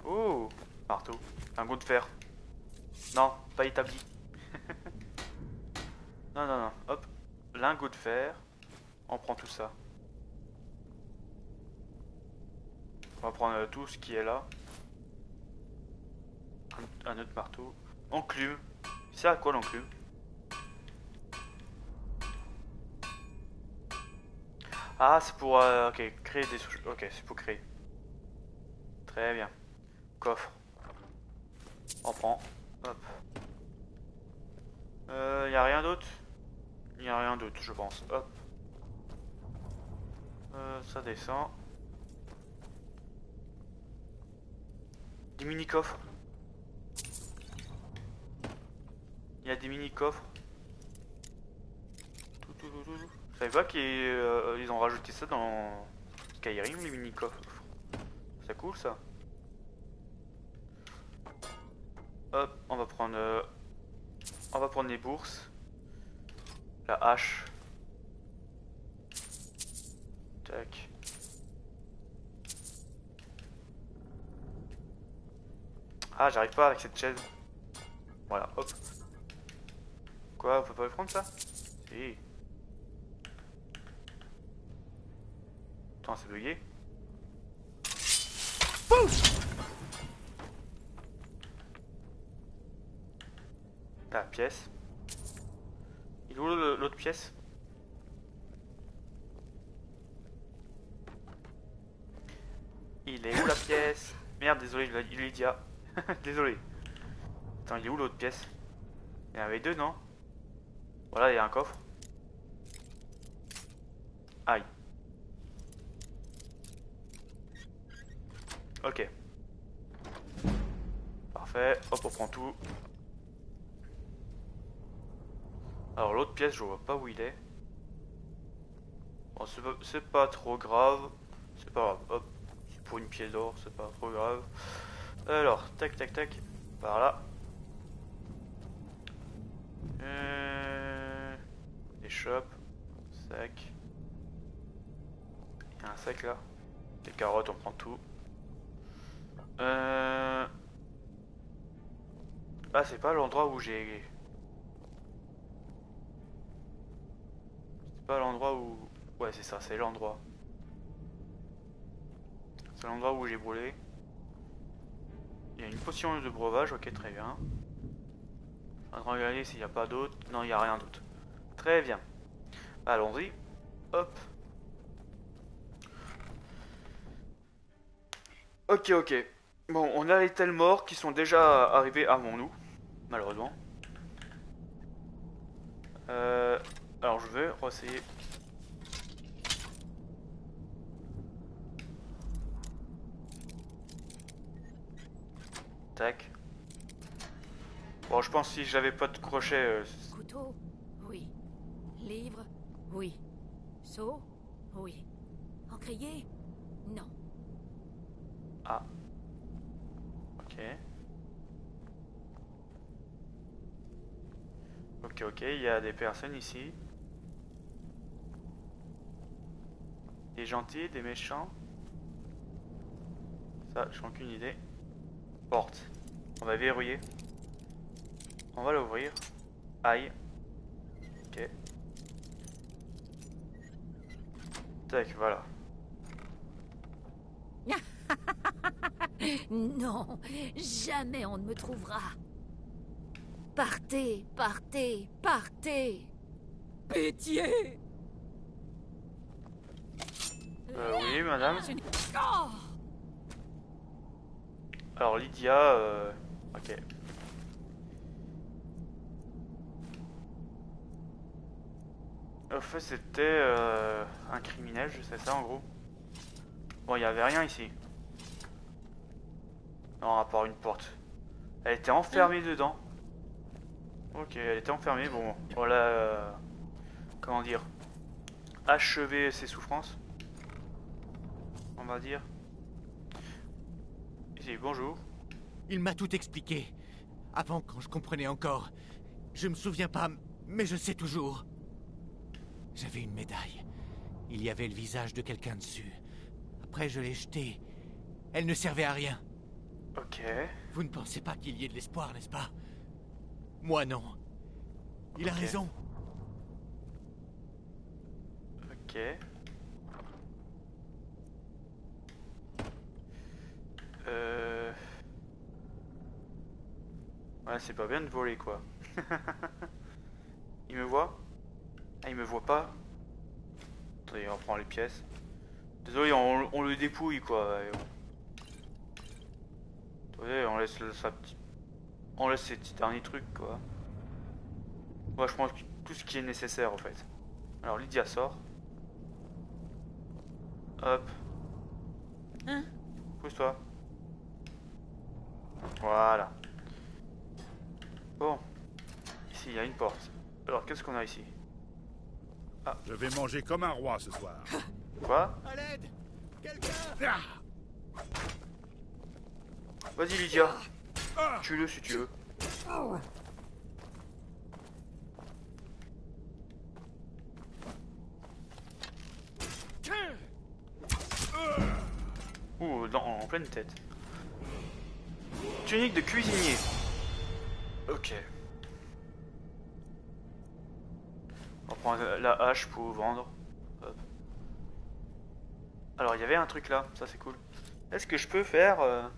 Oh, marteau. Un goût de fer. Non, pas établi. Non. Hop. Lingot de fer. On prend tout ça. On va prendre tout ce qui est là. Un autre marteau. Enclume. C'est à quoi l'enclume? Ah, c'est pour ok, créer des souches. Ok, c'est pour créer. Très bien. Coffre. On prend. Hop. Y a rien d'autre? Y a rien d'autre, je pense. Hop. Ça descend. Des mini-coffres. Il y a des mini-coffres. Je savais pas qu'ils ont rajouté ça dans Skyrim, les mini-coffres. C'est cool ça. Hop, on va prendre les bourses. La hache. Tac. Ah, j'arrive pas avec cette chaise. Voilà, hop. Quoi, on peut pas le prendre ça? Si. Attends, c'est bugué. La pièce. Il est où l'autre pièce? Il est où la pièce? Merde, désolé, il est dia. Désolé. Attends, il est où l'autre pièce? Il y en avait deux, non? Voilà, il y a un coffre. Aïe. Ok. Parfait. Hop, on prend tout. Alors l'autre pièce, je vois pas où il est. Bon, c'est pas trop grave. C'est pas grave. Hop. C'est pour une pièce d'or, c'est pas trop grave. Alors, tac. Par là. Des shops. Sac. Il y a un sac là. Des carottes, on prend tout. Ah, c'est pas l'endroit où j'ai... C'est pas l'endroit où... Ouais, c'est ça, c'est l'endroit. C'est l'endroit où j'ai brûlé. Il y a une potion de breuvage, ok, très bien. On va regarder s'il n'y a pas d'autre. Non, il n'y a rien d'autre. Très bien. Allons-y. Hop. Ok. Bon, on a les tels morts qui sont déjà arrivés avant nous, malheureusement. Alors je vais essayer. Tac. Bon, je pense que si j'avais pas de crochet... Couteau? Oui. Livre? Oui. Seau? Oui. Encrier? Non. Ah. Ok, il y a des personnes ici. Des gentils, des méchants. Ça, j'ai aucune idée. Porte. On va verrouiller. On va l'ouvrir. Aïe. Ok. Tac, voilà. Non, jamais on ne me trouvera. Partez, partez, partez. Pitié. Oui, madame. Oh. Alors, Lydia, ok. Au fait, c'était un criminel, je sais ça en gros. Bon, il n'y avait rien ici. Non, à part une porte. Elle était enfermée dedans. Ok, elle était enfermée. Bon, voilà. Comment dire, achever ses souffrances. On va dire. Ici, bonjour. Il m'a tout expliqué. Avant, quand je comprenais encore. Je me souviens pas, mais je sais toujours. J'avais une médaille. Il y avait le visage de quelqu'un dessus. Après, je l'ai jetée. Elle ne servait à rien. Ok. Vous ne pensez pas qu'il y ait de l'espoir, n'est-ce pas? Moi, non. Il a raison. Ok. Ouais, c'est pas bien de voler, quoi. Il me voit? Ah, il me voit pas? Attendez, on prend les pièces. Désolé, on le dépouille, quoi. Attendez, on laisse on laisse ces petits derniers trucs, quoi. Ouais, je prends tout ce qui est nécessaire, en fait. Alors, Lydia sort. Hop. Hein? Pousse-toi. Voilà. Bon. Ici, il y a une porte. Alors, qu'est-ce qu'on a ici? Ah. Je vais manger comme un roi ce soir. Quoi? À l'aide! Quelqu'un! Vas-y, Lydia. Tue-le si tu veux. Ouh, en pleine tête. Tunique de cuisinier. Ok. On prend la hache pour vendre. Hop. Alors, il y avait un truc là, ça c'est cool. Est-ce que je peux faire...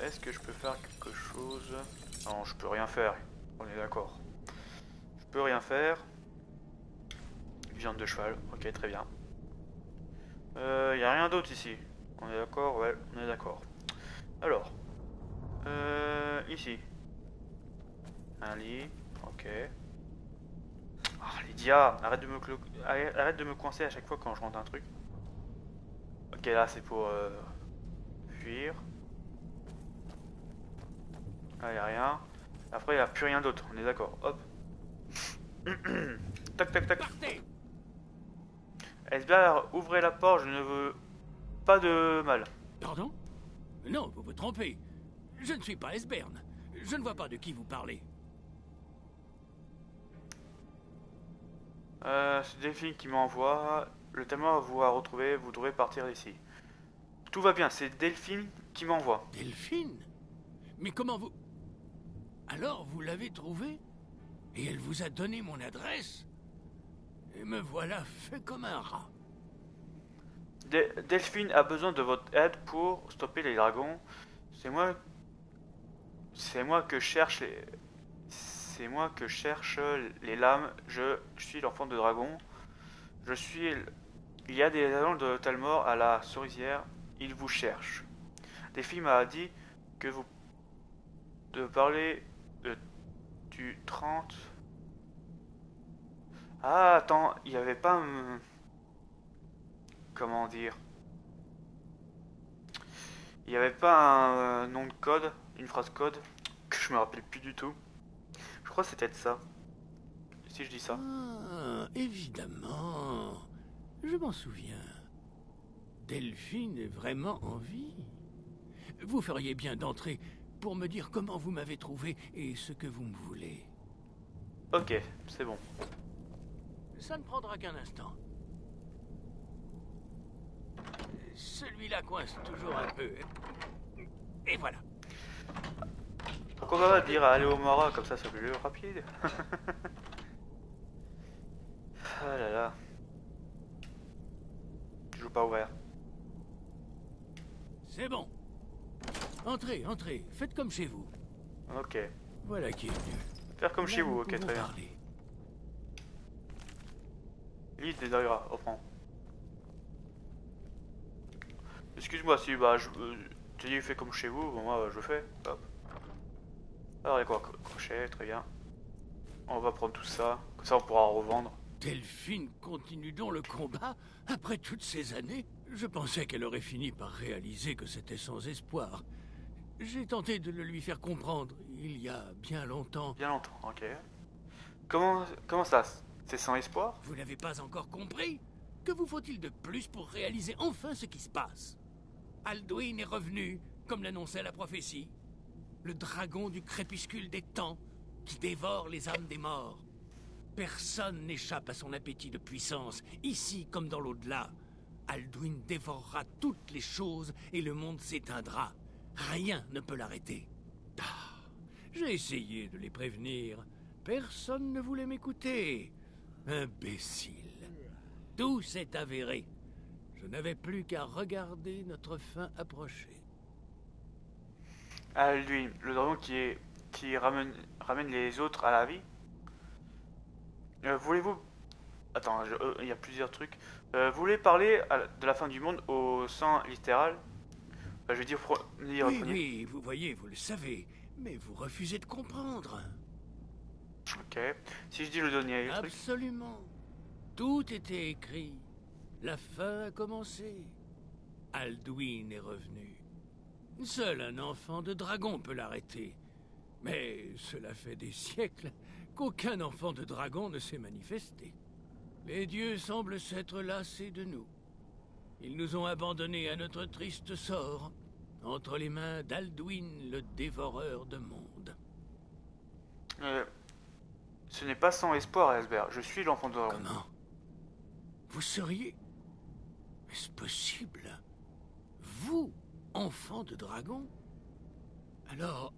Est-ce que je peux faire quelque chose? Non, je peux rien faire. On est d'accord. Je peux rien faire. Viande de cheval. Ok, très bien. Y a rien d'autre ici. On est d'accord? Ouais, on est d'accord. Alors. Ici. Un lit. Ok. Ah, Lydia, arrête de me coincer à chaque fois quand je rentre un truc. Ok, là c'est pour fuir. Là y a rien. Après y a plus rien d'autre, on est d'accord. Hop. Tac tac tac. Esbjerg, ouvrez la porte, je ne veux pas de mal. Pardon? Non, vous vous trompez. Je ne suis pas Esbjerg. Je ne vois pas de qui vous parlez. C'est Delphine qui m'envoie. Le témoin vous a retrouvé, vous devrez partir d'ici. Tout va bien, c'est Delphine qui m'envoie. Delphine? Mais comment vous... Alors, vous l'avez trouvée? Et elle vous a donné mon adresse? Et me voilà fait comme un rat. Delphine a besoin de votre aide pour stopper les dragons. C'est moi que cherche les... C'est moi que cherche les lames. Je suis l'enfant de dragon. Il y a des agents de Talmor à la cerisière. Ils vous cherchent. Delphine m'a dit que vous... de parler du 30... Ah, attends, il n'y avait pas un... Comment dire? Il n'y avait pas un nom de code, une phrase code, que je me rappelle plus du tout. Je crois que c'était ça. Si je dis ça. Ah, évidemment. Je m'en souviens. Delphine est vraiment en vie. Vous feriez bien d'entrer pour me dire comment vous m'avez trouvé et ce que vous me voulez. Ok, c'est bon. Ça ne prendra qu'un instant. Celui-là coince toujours un peu. Et voilà. Donc on va dire à aller au Mara, comme ça c'est plus rapide. Ah là là. Toujours pas ouvert. C'est bon. Entrez, entrez. Faites comme chez vous. Ok. Voilà qui est mieux. Faire comme chez vous, ok, Pouvons très bien. parler. Liste des Daira, reprends. Excuse-moi si bah je t'ai dit fais comme chez vous, bon, moi je fais. Hop. Alors il y a quoi? Crochet, très bien. On va prendre tout ça, comme ça on pourra revendre. Delphine continue donc le combat après toutes ces années. Je pensais qu'elle aurait fini par réaliser que c'était sans espoir. J'ai tenté de le lui faire comprendre il y a bien longtemps. Bien longtemps, ok. Comment ça? C'est sans espoir? Vous n'avez pas encore compris? Que vous faut-il de plus pour réaliser enfin ce qui se passe? Alduin est revenu, comme l'annonçait la prophétie. Le dragon du crépuscule des temps, qui dévore les âmes des morts. Personne n'échappe à son appétit de puissance, ici comme dans l'au-delà. Alduin dévorera toutes les choses et le monde s'éteindra. Rien ne peut l'arrêter. Ah, j'ai essayé de les prévenir. Personne ne voulait m'écouter. Imbécile. Tout s'est avéré. Je n'avais plus qu'à regarder notre fin approcher. Ah lui, le dragon qui ramène les autres à la vie. Voulez-vous... Attends, il y a plusieurs trucs. Vous voulez parler de la fin du monde au sens littéral? Je vais dire... Oui, vous voyez, vous le savez. Mais vous refusez de comprendre. Ok. Si je dis le dernier truc... Absolument. Tout était écrit. La fin a commencé. Alduin est revenu. Seul un enfant de dragon peut l'arrêter. Mais cela fait des siècles qu'aucun enfant de dragon ne s'est manifesté. Les dieux semblent s'être lassés de nous. Ils nous ont abandonnés à notre triste sort, entre les mains d'Alduin, le dévoreur de mondes. Ce n'est pas sans espoir, Asbert. Je suis l'enfant de dragon. Comment? Vous seriez... Est-ce possible? Vous, enfant de dragon? Alors,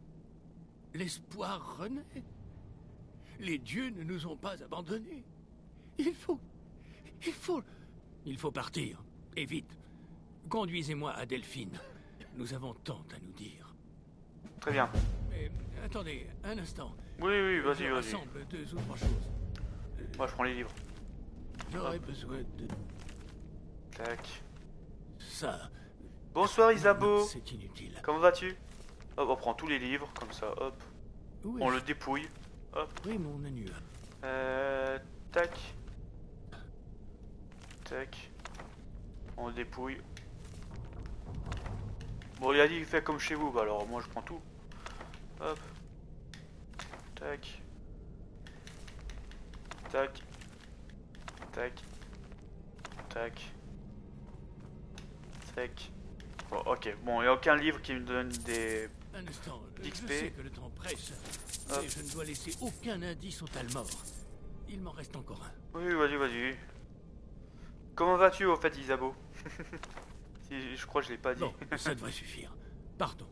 l'espoir renaît. Les dieux ne nous ont pas abandonnés. Il faut partir. Et vite. Conduisez-moi à Delphine. Nous avons tant à nous dire. Très bien. Mais attendez, un instant. Oui, vas-y, Je vas-y. rassemble 2 ou 3 choses. Moi, je prends les livres. J'aurais besoin de... Tac. Ça... Bonsoir Isabeau. C'est inutile. Comment vas-tu? Hop, on prend tous les livres, comme ça, hop. On le dépouille. Hop. Oui, mon annuaire. Tac. Tac. On le dépouille. Bon, il a dit fait comme chez vous, bah alors moi je prends tout. Hop. Tac. Tac. Tac. Tac. Tac. Bon, ok. Bon, il n'y a aucun livre qui me donne des... Un instant, d'XP. je sais que le temps presse, mais je ne dois laisser aucun indice au Talmor. Il m'en reste encore un. Oui, vas-y. Comment vas-tu au fait, Isabeau? Si, je crois que je l'ai pas dit. Bon, ça devrait suffire. Pardon.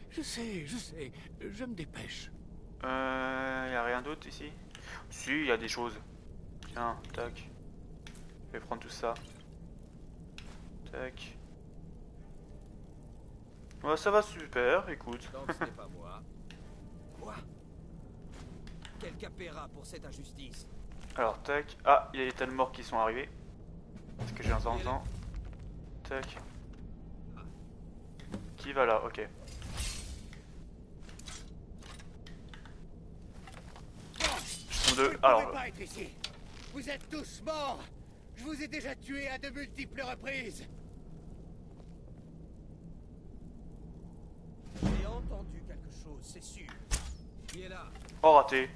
Je sais, je me dépêche. Y a rien d'autre ici? Si, il y a des choses. Tiens, tac. Je vais prendre tout ça. Tac. Ouais, ça va super, écoute. Donc ce n'est pas moi. Quoi? Quel capéra pour cette injustice? Alors, tac. Ah, il y a les Talmor qui sont arrivés. Est-ce que j'ai un temps? Tac. Qui va là? Ok. Alors, pas être ici. Vous êtes tous morts. Je vous ai déjà tué à de multiples reprises. J'ai entendu quelque chose, c'est sûr. Qui est là? oh, raté.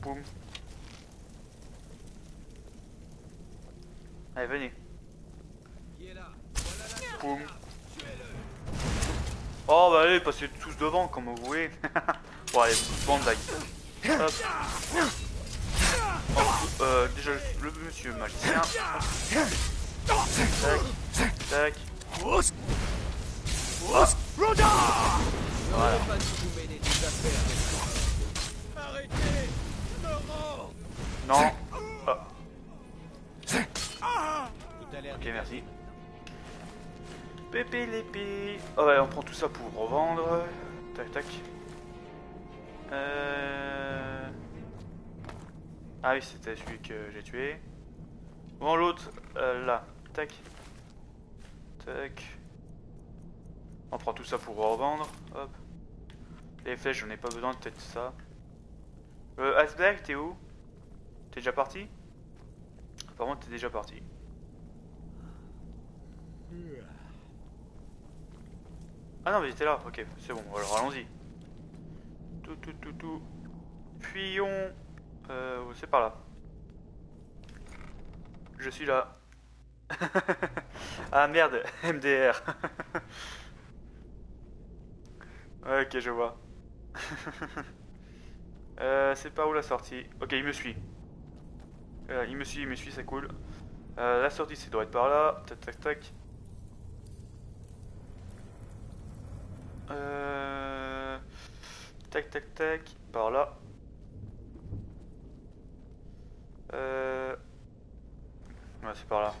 Boum. Allez, venez. Qui est là? Boum. Oh bah allez, passez tous devant comme vous voulez. Bon allez, banzai. Hop. Déjà le monsieur magicien. Tac, tac. Ah. Voilà. Non. Ah. Ok, merci. Pépé l'épée. Oh ouais, on prend tout ça pour revendre. Tac, tac. Ah oui, c'était celui que j'ai tué. Bon, l'autre, là. Tac. Tac. On prend tout ça pour revendre. Hop. Les flèches, j'en ai pas besoin, peut-être ça. Iceberg, t'es où? T'es déjà parti? Apparemment, t'es déjà parti. Ah non, mais j'étais là. Ok, c'est bon. Alors, allons-y. Tout. Fuyons. C'est par là. Je suis là. Ah merde, MDR. Ok, je vois. C'est pas où la sortie. Ok, il me suit. Il me suit, c'est cool. La sortie, ça doit être par là. Tac, tac, tac. Tac, tac, tac. Par là. Ouais, c'est par là.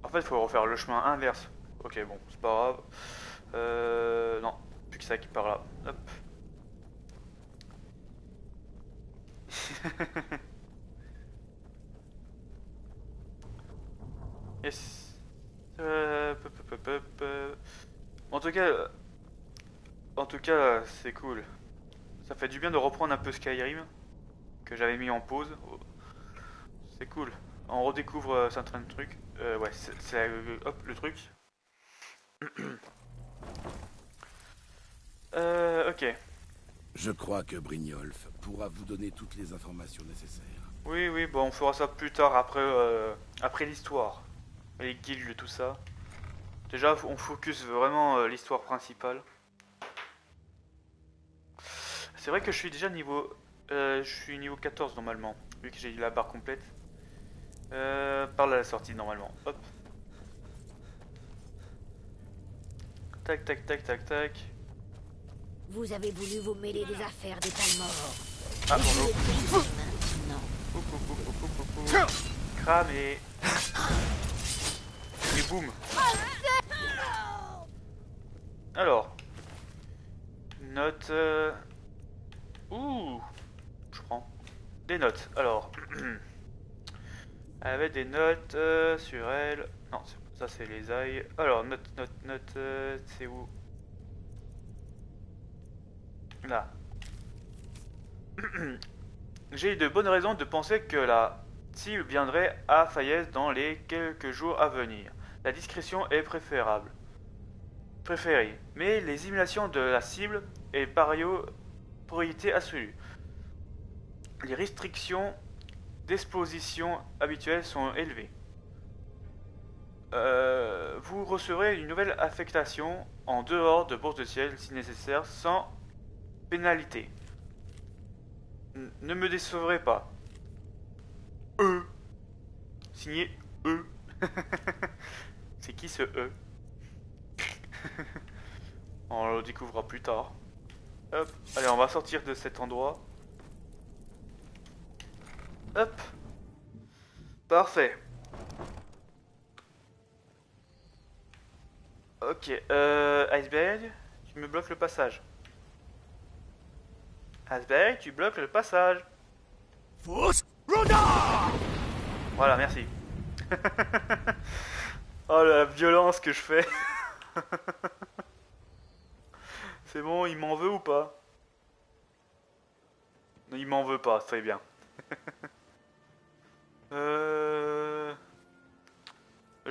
En fait, il faut refaire le chemin inverse. Ok, bon, c'est pas grave. Non, plus que ça qui part là. Hop. Yes. En tout cas, c'est cool. Ça fait du bien de reprendre un peu Skyrim que j'avais mis en pause. C'est cool. On redécouvre certains trucs. Ouais, c'est hop le truc. Ok. Je crois que Brynjolf pourra vous donner toutes les informations nécessaires. Oui, bon, on fera ça plus tard après l'histoire. Les guildes, tout ça. Déjà, on focus vraiment l'histoire principale. C'est vrai que je suis déjà niveau... je suis niveau 14 normalement, vu que j'ai eu la barre complète. Par là la sortie normalement. Hop. Tac, tac, tac, tac, tac. Vous avez voulu vous mêler des affaires des Talmors. Ah, bonjour. Maintenant. Cramé. Et boum. Alors. Note. Ouh. Je prends. Des notes. Alors. Elle avait des notes sur elle. Non, ça c'est les ailes. Alors, note. C'est où? Là. J'ai eu de bonnes raisons de penser que la cible viendrait à Fayez dans les quelques jours à venir. La discrétion est préférée, mais les simulations de la cible est priorité absolue. Les restrictions d'exposition habituelles sont élevées. Vous recevrez une nouvelle affectation en dehors de Bourse de Ciel si nécessaire, sans pénalité. Ne me décevrez pas. Signé E. C'est qui ce E? On le découvrira plus tard. Hop. Allez, on va sortir de cet endroit. Hop. Parfait. Ok. Iceberg, tu me bloques le passage. Iceberg, tu bloques le passage. Voilà, merci. Oh la violence que je fais. C'est bon, il m'en veut ou pas? Non, il m'en veut pas, très bien. Je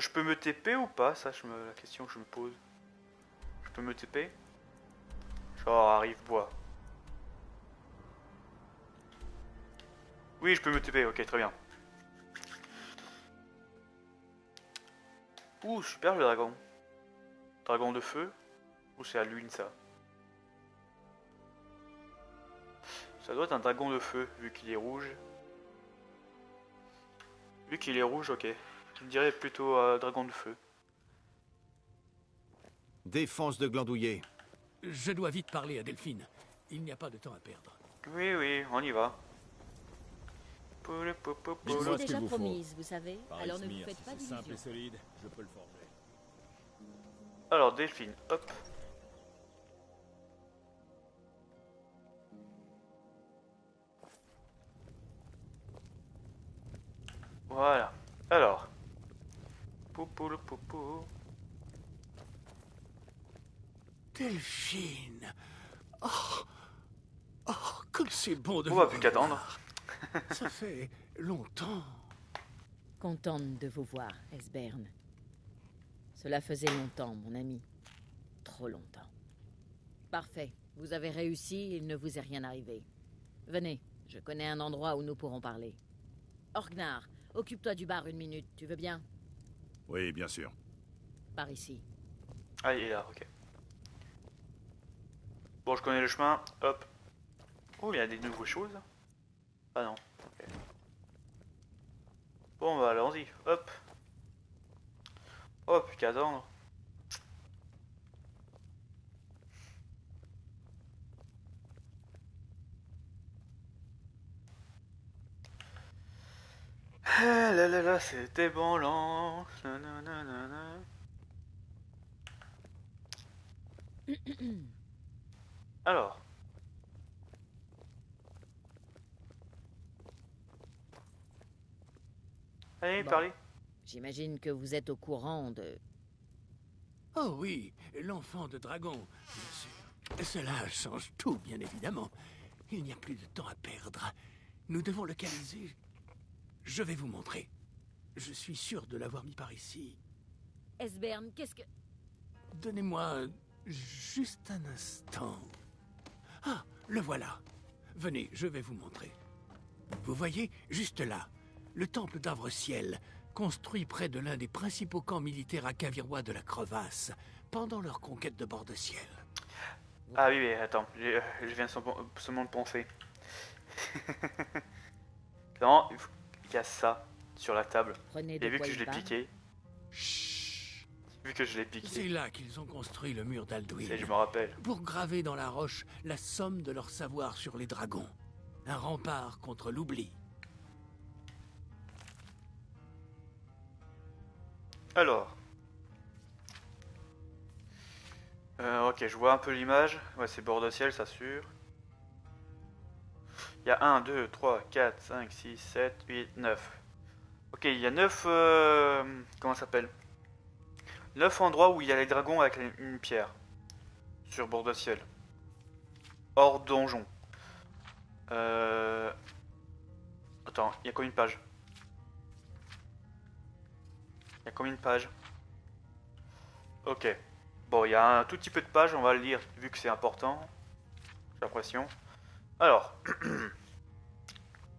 peux me TP ou pas? Ça, la question que je me pose. Je peux me TP? Genre, arrive, bois. Oui, je peux me TP, ok, très bien. Ouh, super le dragon. Dragon de feu. Ou c'est à l'une ça? Ça doit être un dragon de feu, vu qu'il est rouge. Vu qu'il est rouge, ok. Je dirais plutôt dragon de feu. Défense de Glandouillet. Je dois vite parler à Delphine. Il n'y a pas de temps à perdre. Oui, oui, on y va. Je vous ai déjà promise, vous savez. Alors ne vous faites pas d'illusions. Simple et solide, je peux le forger. Alors, Delphine, hop. Voilà. Alors. Poupou le poupou. Delphine. Oh, comme c'est bon de On vous va plus qu'attendre. Ça fait longtemps. Contente de vous voir, Esbern. Cela faisait longtemps, mon ami. Trop longtemps. Parfait. Vous avez réussi, il ne vous est rien arrivé. Venez, je connais un endroit où nous pourrons parler. Orgnar, occupe-toi du bar 1 minute, tu veux bien? Oui, bien sûr. Par ici. Ah, il est là, ok. Bon, je connais le chemin, hop. Oh, il y a des nouvelles choses. Ah non. Okay. Bon, bah allons-y, hop. Oh, plus qu'à attendre. Ah là là là, c'était bon lent. Alors. Allez, Bon. parlez. J'imagine que vous êtes au courant de... Oh oui, l'enfant de dragon, bien sûr. Cela change tout, bien évidemment. Il n'y a plus de temps à perdre. Nous devons localiser. Je vais vous montrer. Je suis sûr de l'avoir mis par ici. Esbern, qu'est-ce que... Donnez-moi juste un instant. Ah, le voilà. Venez, je vais vous montrer. Vous voyez, juste là, le temple d'Arbre-Ciel, construit près de l'un des principaux camps militaires acavirois de la Crevasse, pendant leur conquête de Bord-de-Ciel. Ah oui, mais attends, je viens seulement de penser. Non, il y a ça sur la table. Prenez Et de vu quoi que je l'ai il parle. piqué. Vu que je l'ai piqué. C'est là qu'ils ont construit le mur d'Alduin. Et je me rappelle. Pour graver dans la roche la somme de leur savoir sur les dragons. Un rempart contre l'oubli. Alors. Ok, je vois un peu l'image. Ouais, c'est bord de ciel, ça sûr. Il y a 1, 2, 3, 4, 5, 6, 7, 8, 9. Ok, il y a 9... comment ça s'appelle? 9 endroits où il y a les dragons avec une pierre. Sur bord de ciel. Hors donjon. Attends, il y a combien de pages? Il y a combien de pages? Ok. Bon, il y a un tout petit peu de pages, on va le lire vu que c'est important. J'ai l'impression. Alors.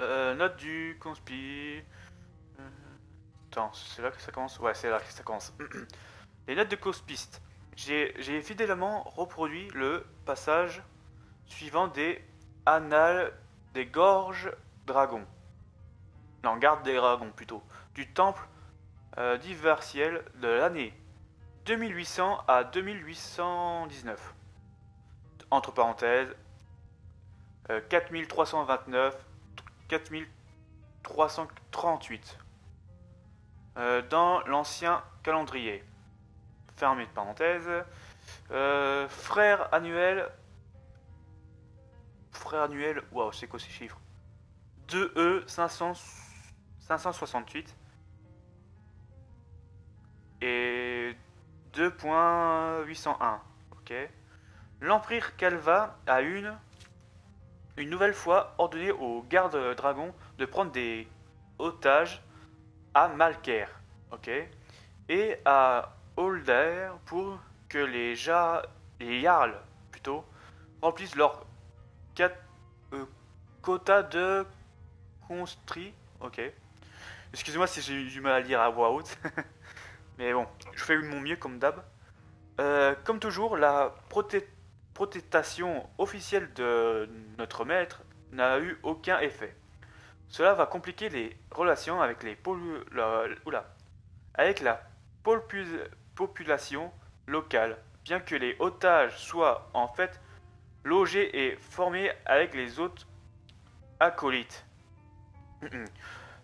Note du conspi. Attends, c'est là que ça commence? Ouais, c'est là que ça commence. Les notes de conspiste. J'ai fidèlement reproduit le passage suivant des annales des gorges dragons. Non, garde des dragons plutôt. Du temple d'Ivarciel de l'année 2800 à 2819. Entre parenthèses, 4329, 4338. Dans l'ancien calendrier. Fermé de parenthèse. Frère annuel. Waouh, c'est quoi ces chiffres? 2E 568. Et 2.801. Ok. L'Empire Calva a une nouvelle fois ordonné aux gardes dragons de prendre des otages à Malker. Ok. Et à Holder pour que les Jarls plutôt remplissent leur quota de conscrits. Ok. Excusez-moi si j'ai eu du mal à lire à voix haute. Mais bon, je fais de mon mieux comme d'hab. Comme toujours, la protestation officielle de notre maître n'a eu aucun effet. Cela va compliquer les relations avec avec la population locale, bien que les otages soient en fait logés et formés avec les autres acolytes.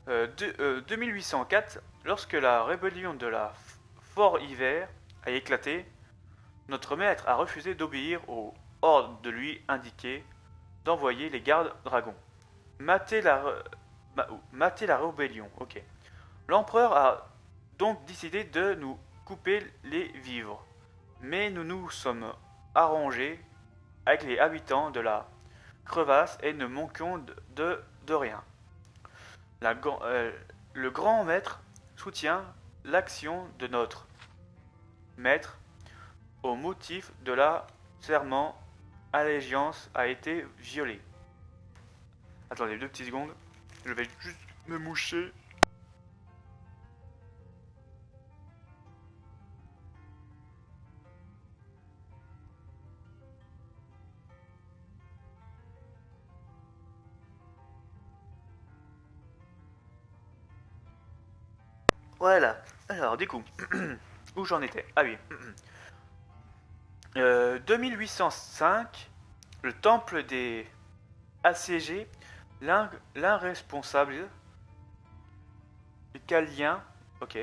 2804, lorsque la rébellion de la Fort Hiver a éclaté, notre maître a refusé d'obéir aux ordres de lui indiquer d'envoyer les gardes dragons. Mater la rébellion, ok. L'empereur a donc décidé de nous couper les vivres, mais nous nous sommes arrangés avec les habitants de la crevasse et ne manquons de rien. Le grand maître soutient l'action de notre maître au motif de la serment allégeance a été violé. Attendez 2 petites secondes, je vais juste me moucher. Voilà, alors du coup, où j'en étais? Ah oui. 2805, le temple des assiégés, l'un responsable, Calien, ok,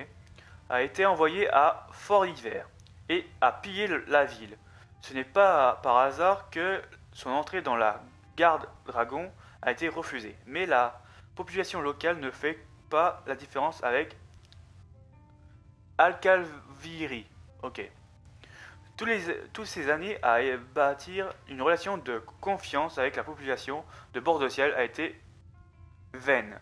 a été envoyé à Fort Hiver et a pillé la ville. Ce n'est pas par hasard que son entrée dans la garde dragon a été refusée, mais la population locale ne fait pas la différence avec Alcalviri, ok. Tous ces années à bâtir une relation de confiance avec la population de Bord-de-Ciel a été vaine.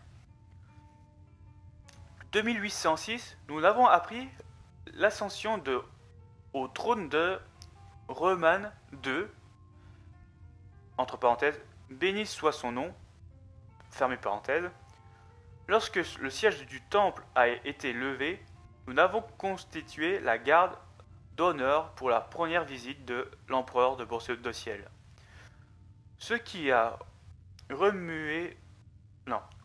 2806, nous avons appris l'ascension au trône de Roman II, entre parenthèses, béni soit son nom, fermez parenthèse. Lorsque le siège du temple a été levé, nous avons constitué la garde d'honneur pour la première visite de l'empereur de Bord-de-Ciel. Ce qui a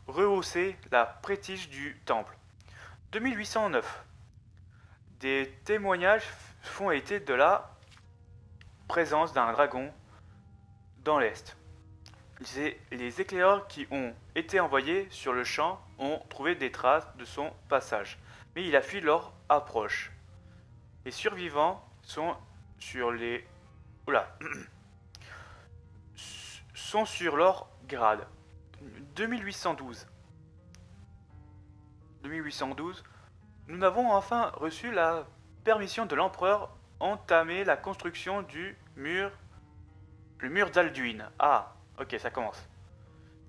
rehaussé la prestige du temple. 2809. Des témoignages font état de la présence d'un dragon dans l'est. Les éclaireurs qui ont été envoyés sur le champ ont trouvé des traces de son passage, mais il a fui leur approche. Les survivants sont sur leur grade. 2812. Nous avons enfin reçu la permission de l'empereur entamer la construction du mur, le mur d'Alduin. Ah, ok, ça commence.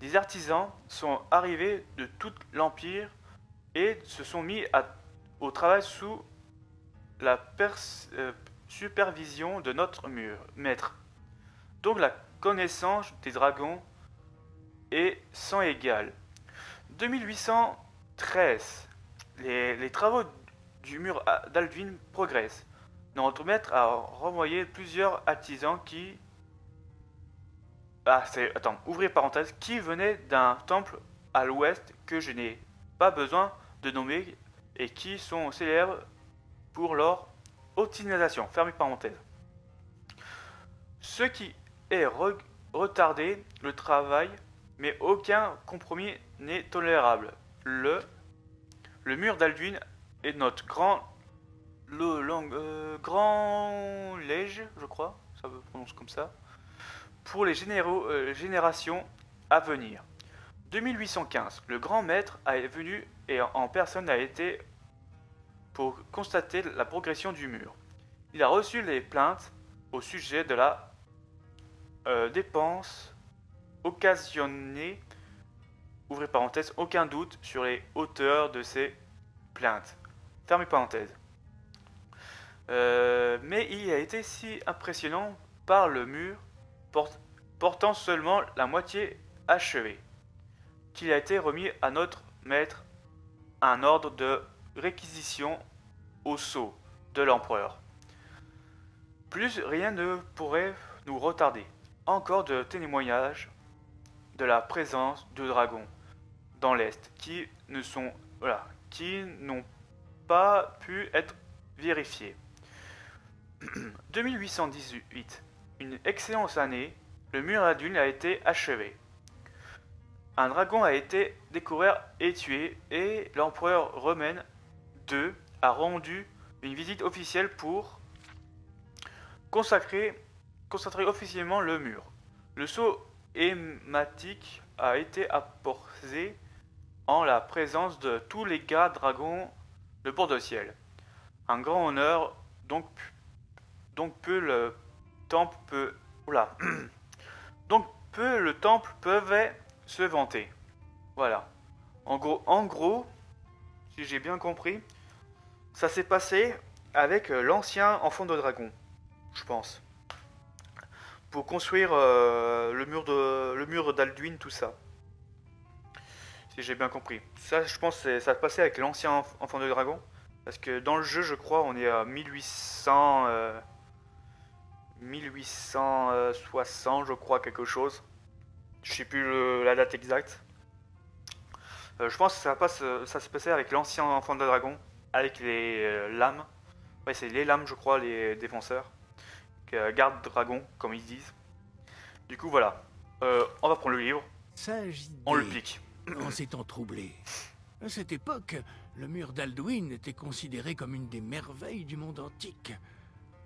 Des artisans sont arrivés de tout l'Empire et se sont mis au travail sous la supervision de notre maître. Donc la connaissance des dragons est sans égal. 2813. Les travaux du mur d'Alduin progressent. Notre maître a renvoyé plusieurs artisans qui... ouvrez parenthèse, qui venaient d'un temple à l'ouest que je n'ai pas besoin de nommer et qui sont célèbres pour leur optimisation, fermez parenthèse. Ce qui est retardé le travail, mais aucun compromis n'est tolérable. Le mur d'Alduin est notre grand lège, je crois, ça se prononce comme ça, pour les générations à venir. 2815, le grand maître est venu et en personne a été pour constater la progression du mur. Il a reçu les plaintes au sujet de la dépense occasionnée, ouvrez parenthèse, aucun doute sur les hauteurs de ces plaintes, fermez parenthèse. Mais il a été si impressionnant par le mur portant seulement la moitié achevée qu'il a été remis à notre maître un ordre de réquisition au sceau de l'empereur. Plus rien ne pourrait nous retarder. Encore de témoignages de la présence de dragons dans l'Est qui n'ont pas pu être vérifiés. 2818, une excellente année, le mur d'Alduin a été achevé. Un dragon a été découvert et tué, et l'empereur romain II a rendu une visite officielle pour consacrer officiellement le mur. Le sceau hématique a été apposé en la présence de tous les gardes dragons de Port-de-Ciel. Un grand honneur, donc le temple pouvait se vanter. Voilà. En gros, si j'ai bien compris, ça s'est passé avec l'ancien enfant de dragon, je pense. Pour construire le mur d'Alduin, tout ça. Si j'ai bien compris. Ça, je pense que ça se passait avec l'ancien enfant de dragon. Parce que dans le jeu, je crois, on est à 1860, je crois, quelque chose. Je sais plus la date exacte. Je pense que ça se passait avec l'ancien enfant de dragon, avec les lames. Ouais, c'est les lames, je crois, les défenseurs. Garde dragon, comme ils disent. Du coup, voilà. On va prendre le livre. On le pique. En ces temps troublés. À cette époque, le mur d'Alduin était considéré comme une des merveilles du monde antique.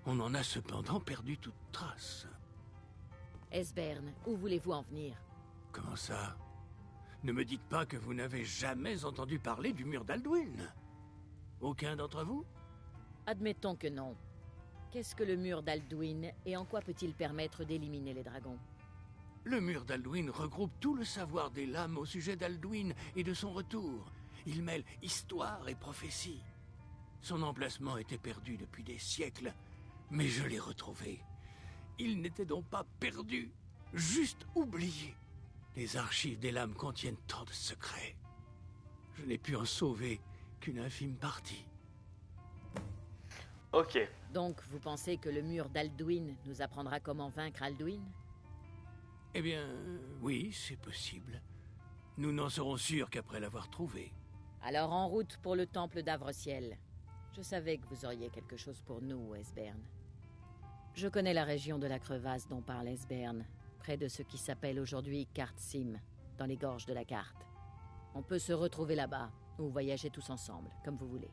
On en a cependant perdu toute trace. Esbern, où voulez-vous en venir? Comment ça? Ne me dites pas que vous n'avez jamais entendu parler du mur d'Alduin. Aucun d'entre vous? Admettons que non. Qu'est-ce que le mur d'Alduin et en quoi peut-il permettre d'éliminer les dragons? Le mur d'Alduin regroupe tout le savoir des lames au sujet d'Alduin et de son retour. Il mêle histoire et prophétie. Son emplacement était perdu depuis des siècles, mais je l'ai retrouvé. Il n'était donc pas perdu, juste oublié. Les archives des lames contiennent tant de secrets. Je n'ai pu en sauver qu'une infime partie. Ok. Donc, vous pensez que le mur d'Alduin nous apprendra comment vaincre Alduin? Eh bien, oui, c'est possible. Nous n'en serons sûrs qu'après l'avoir trouvé. Alors en route pour le temple d'Avreciel. Je savais que vous auriez quelque chose pour nous, Esbern. Je connais la région de la crevasse dont parle Esbern, près de ce qui s'appelle aujourd'hui Kartsim, dans les gorges de la carte. On peut se retrouver là-bas, ou voyager tous ensemble, comme vous voulez.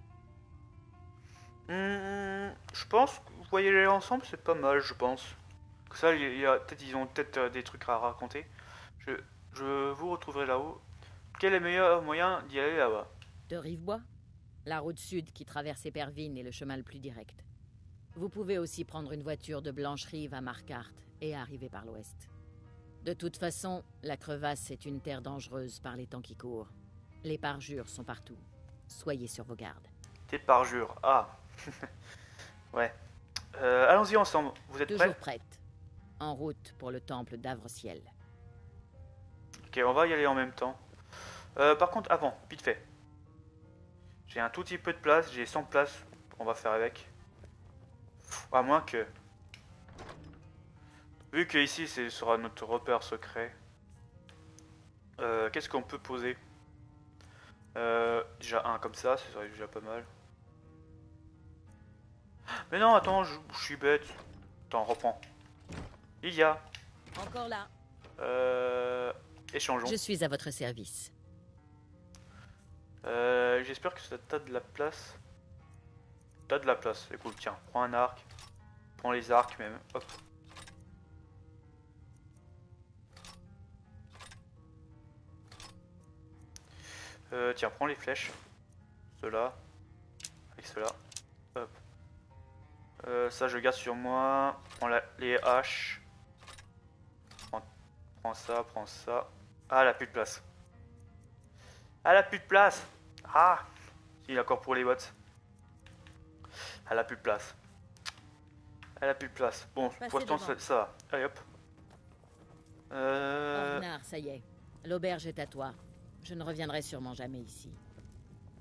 Je pense que voyager ensemble, c'est pas mal, je pense. Que ça, ils ont peut-être des trucs à raconter. Je vous retrouverai là-haut. Quel est le meilleur moyen d'y aller là-bas? De Rivebois, la route sud qui traverse Épervine est le chemin le plus direct. Vous pouvez aussi prendre une voiture de Blanche-Rive à Marquardt et arriver par l'ouest. De toute façon, la crevasse est une terre dangereuse par les temps qui courent. Les parjures sont partout. Soyez sur vos gardes. Des parjures, ah. Ouais. Allons-y ensemble. Vous êtes prêts? Toujours prête. En route pour le temple d'Avreciel. Ok, on va y aller en même temps. Par contre, avant, vite fait. J'ai un tout petit peu de place, j'ai 100 places. On va faire avec. À moins que... Vu que ici, ce sera notre repère secret. Qu'est-ce qu'on peut poser? Déjà un comme ça, ce serait déjà pas mal. Mais non, attends, je suis bête. Attends, reprends. Il y a... Encore là. Échangeons. Je suis à votre service. J'espère que t'as de la place. T'as de la place, c'est cool. Tiens, prends un arc. Prends les arcs même. Hop. Tiens, prends les flèches. Ceux-là. Avec ceux-là. Hop. Ça, je garde sur moi. Prends les haches. Prends ça, prends ça. Ah, elle a plus de place. Elle a plus de place. Ah, il est encore pour les bottes. Elle a plus de place. Elle a plus de place. Bon, pour l'instant, ça va. Allez, hop. Ornar, ça y est. L'auberge est à toi. Je ne reviendrai sûrement jamais ici.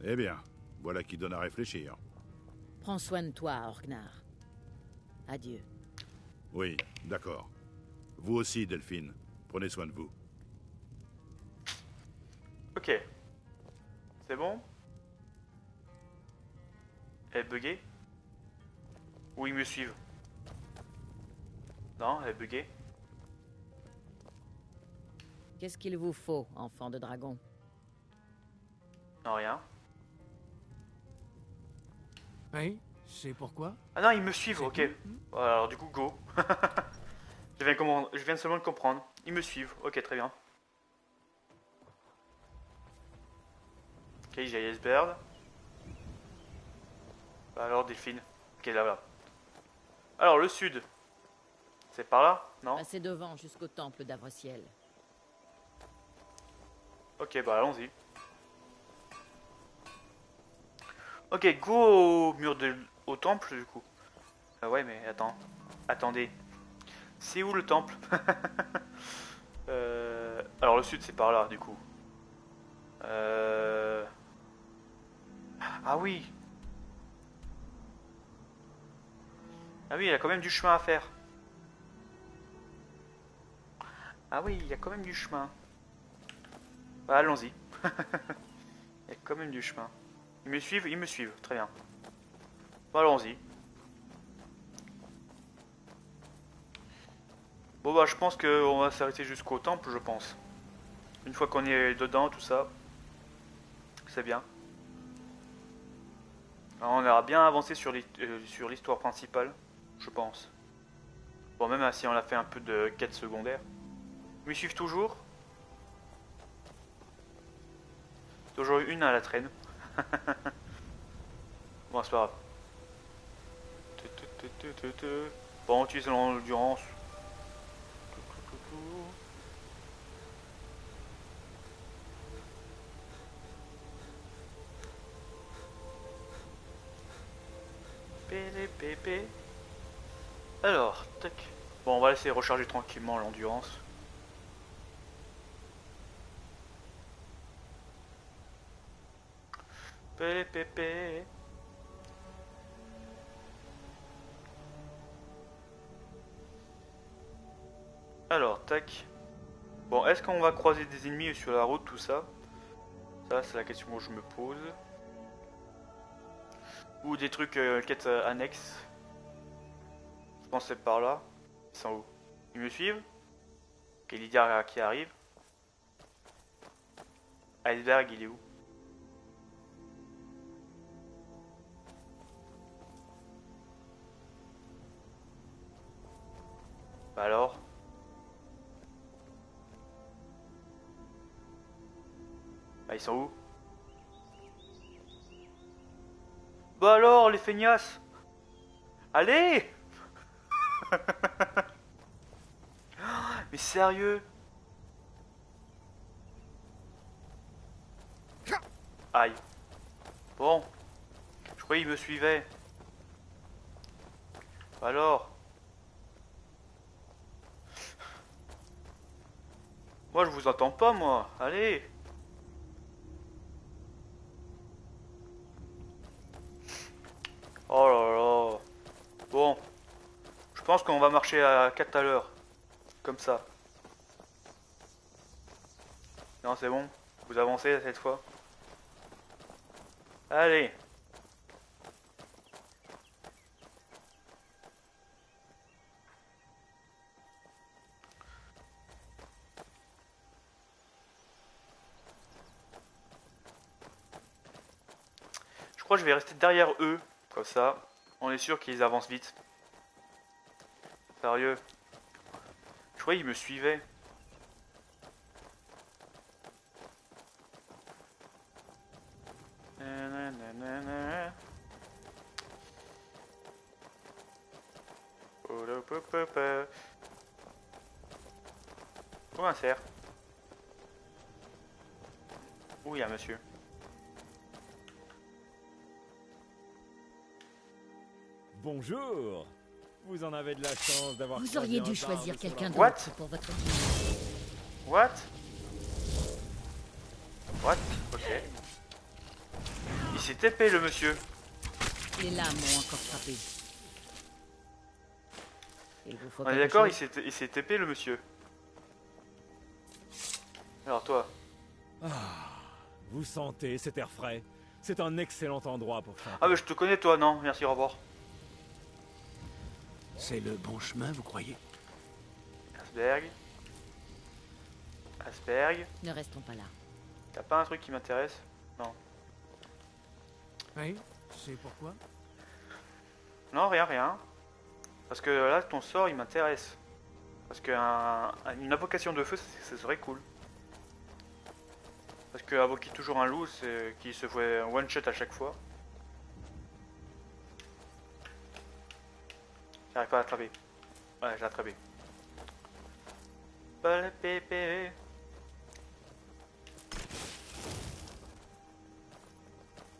Eh bien, voilà qui donne à réfléchir. Prends soin de toi, Orgnar. Adieu. Oui, d'accord. Vous aussi, Delphine. Prenez soin de vous. Ok. C'est bon? Elle est buggée? Ou ils me suivent? Non, elle est buggée. Qu'est-ce qu'il vous faut, enfant de dragon? Non, rien. Oui, c'est pourquoi? Ah non, ils me suivent, ok. Voilà, alors du coup, go. Je viens seulement de comprendre. Ils me suivent, ok, très bien. Ok, j'ai Iceberg. Alors, Delphine. Ok, là. Alors, le sud. C'est par là, non? Passez devant jusqu'au temple d'Avrociel. Ok, bah allons-y. Ok, go au mur au temple, du coup. Ouais, mais attendez. C'est où le temple? Alors, le sud, c'est par là, du coup. Ah oui. Ah oui, il y a quand même du chemin à faire. Ah oui, il y a quand même du chemin. Bah, allons-y. Il y a quand même du chemin. Ils me suivent, très bien. Bon, allons-y. Bon bah je pense qu'on va s'arrêter jusqu'au temple, je pense. Une fois qu'on est dedans, tout ça. C'est bien. Alors, on aura bien avancé sur l'histoire principale, je pense. Bon, même si on a fait un peu de quête secondaire. Ils me suivent toujours. Toujours une à la traîne. Bon, c'est pas grave. Bon, on utilise l'endurance. Pépé. Alors, tac. Bon, on va laisser recharger tranquillement l'endurance. Pépé. Alors, tac. Bon, est-ce qu'on va croiser des ennemis sur la route, tout ça? Ça, c'est la question que je me pose. Ou des trucs quêtes annexes. Je pense que c'est par là. Ils sont où? Ils me suivent? Ok, Lydia qui arrive. Iceberg, il est où? Bah alors? Bah ils sont où? Bah alors les feignasses? Allez! Mais sérieux? Aïe. Bon. Je croyais qu'il me suivait. Alors? Moi je vous entends pas moi. Allez. Oh là là. Bon. Je pense qu'on va marcher à 4 à l'heure. Comme ça. Non, c'est bon. Vous avancez cette fois. Allez. Je crois que je vais rester derrière eux. Comme ça, on est sûr qu'ils avancent vite. Sérieux. Je croyais qu'ils me suivaient. Où un cerf? Où il y a un monsieur? Bonjour. Vous en avez de la chance d'avoir... Vous auriez dû choisir quelqu'un What? d'autre pour votre team. What? Ok. Il s'est TP le monsieur. Les lames m'ont encore frappé. Il vous faut On est quelque d'accord, chose? il s'est TP le monsieur. Alors toi. Vous sentez cet air frais? C'est un excellent endroit pour chanter. Ah mais je te connais toi, non? Merci, au revoir. C'est le bon chemin, vous croyez? Asperg. Asperg. Ne restons pas là. T'as pas un truc qui m'intéresse? Non. Oui, c'est pourquoi? Non, rien. Parce que là, ton sort, il m'intéresse. Parce que une invocation de feu, ça serait cool. Parce que invoquer toujours un loup, c'est qui se fait un one shot à chaque fois. J'arrive pas à l'attraper. Ouais, j'ai attrapé. Pas le pépé.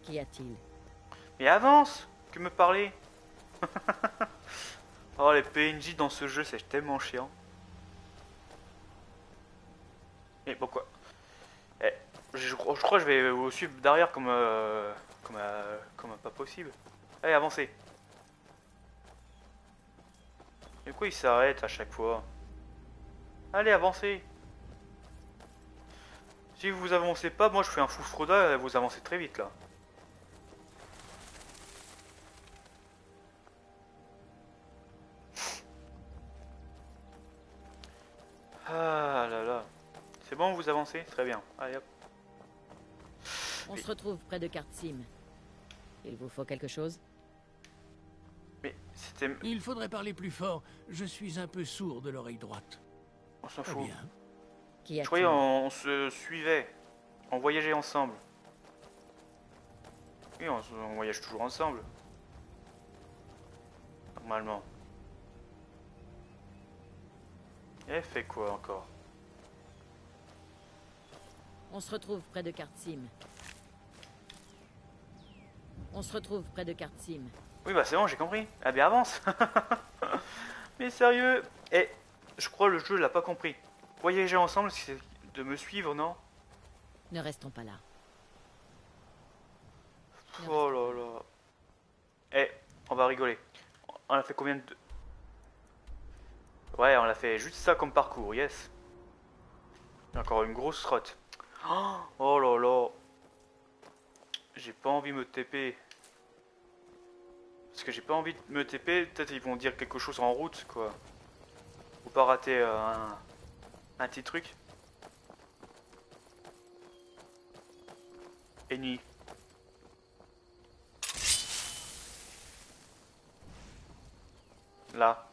Qu'y a-t-il? Mais avance! Que me parler? Oh, les PNJ dans ce jeu, c'est tellement chiant. Et pourquoi? Je crois que je vais vous suivre derrière comme pas possible. Allez, avancez. Et pourquoi il s'arrête à chaque fois? Allez, avancez. Si vous avancez pas, moi je fais un fou Froda et vous avancez très vite là. Ah là là. C'est bon, vous avancez? Très bien. Allez hop. On se retrouve près de Kartsim. Il vous faut quelque chose? Mais c'était... Il faudrait parler plus fort. Je suis un peu sourd de l'oreille droite. On s'en Très fout. bien. Je croyais on se suivait. On voyageait ensemble. Oui, on voyage toujours ensemble. Normalement. Elle fait quoi encore? On se retrouve près de Kartsim. On se retrouve près de Kartsim. Oui, bah c'est bon, j'ai compris. Ah bien, avance. Mais sérieux. Eh, je crois le jeu l'a pas compris. Voyager ensemble, c'est de me suivre, non? Ne restons pas là. Oh là là. Eh, on va rigoler. On a fait combien de... Ouais, on a fait juste ça comme parcours, yes. Encore une grosse rotte. Oh là là. J'ai pas envie de me TP. Parce que j'ai pas envie de me TP, peut-être ils vont dire quelque chose en route, quoi. Faut pas rater un petit truc. Ennemi. Là.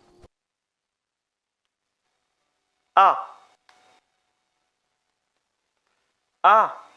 Ah! Ah!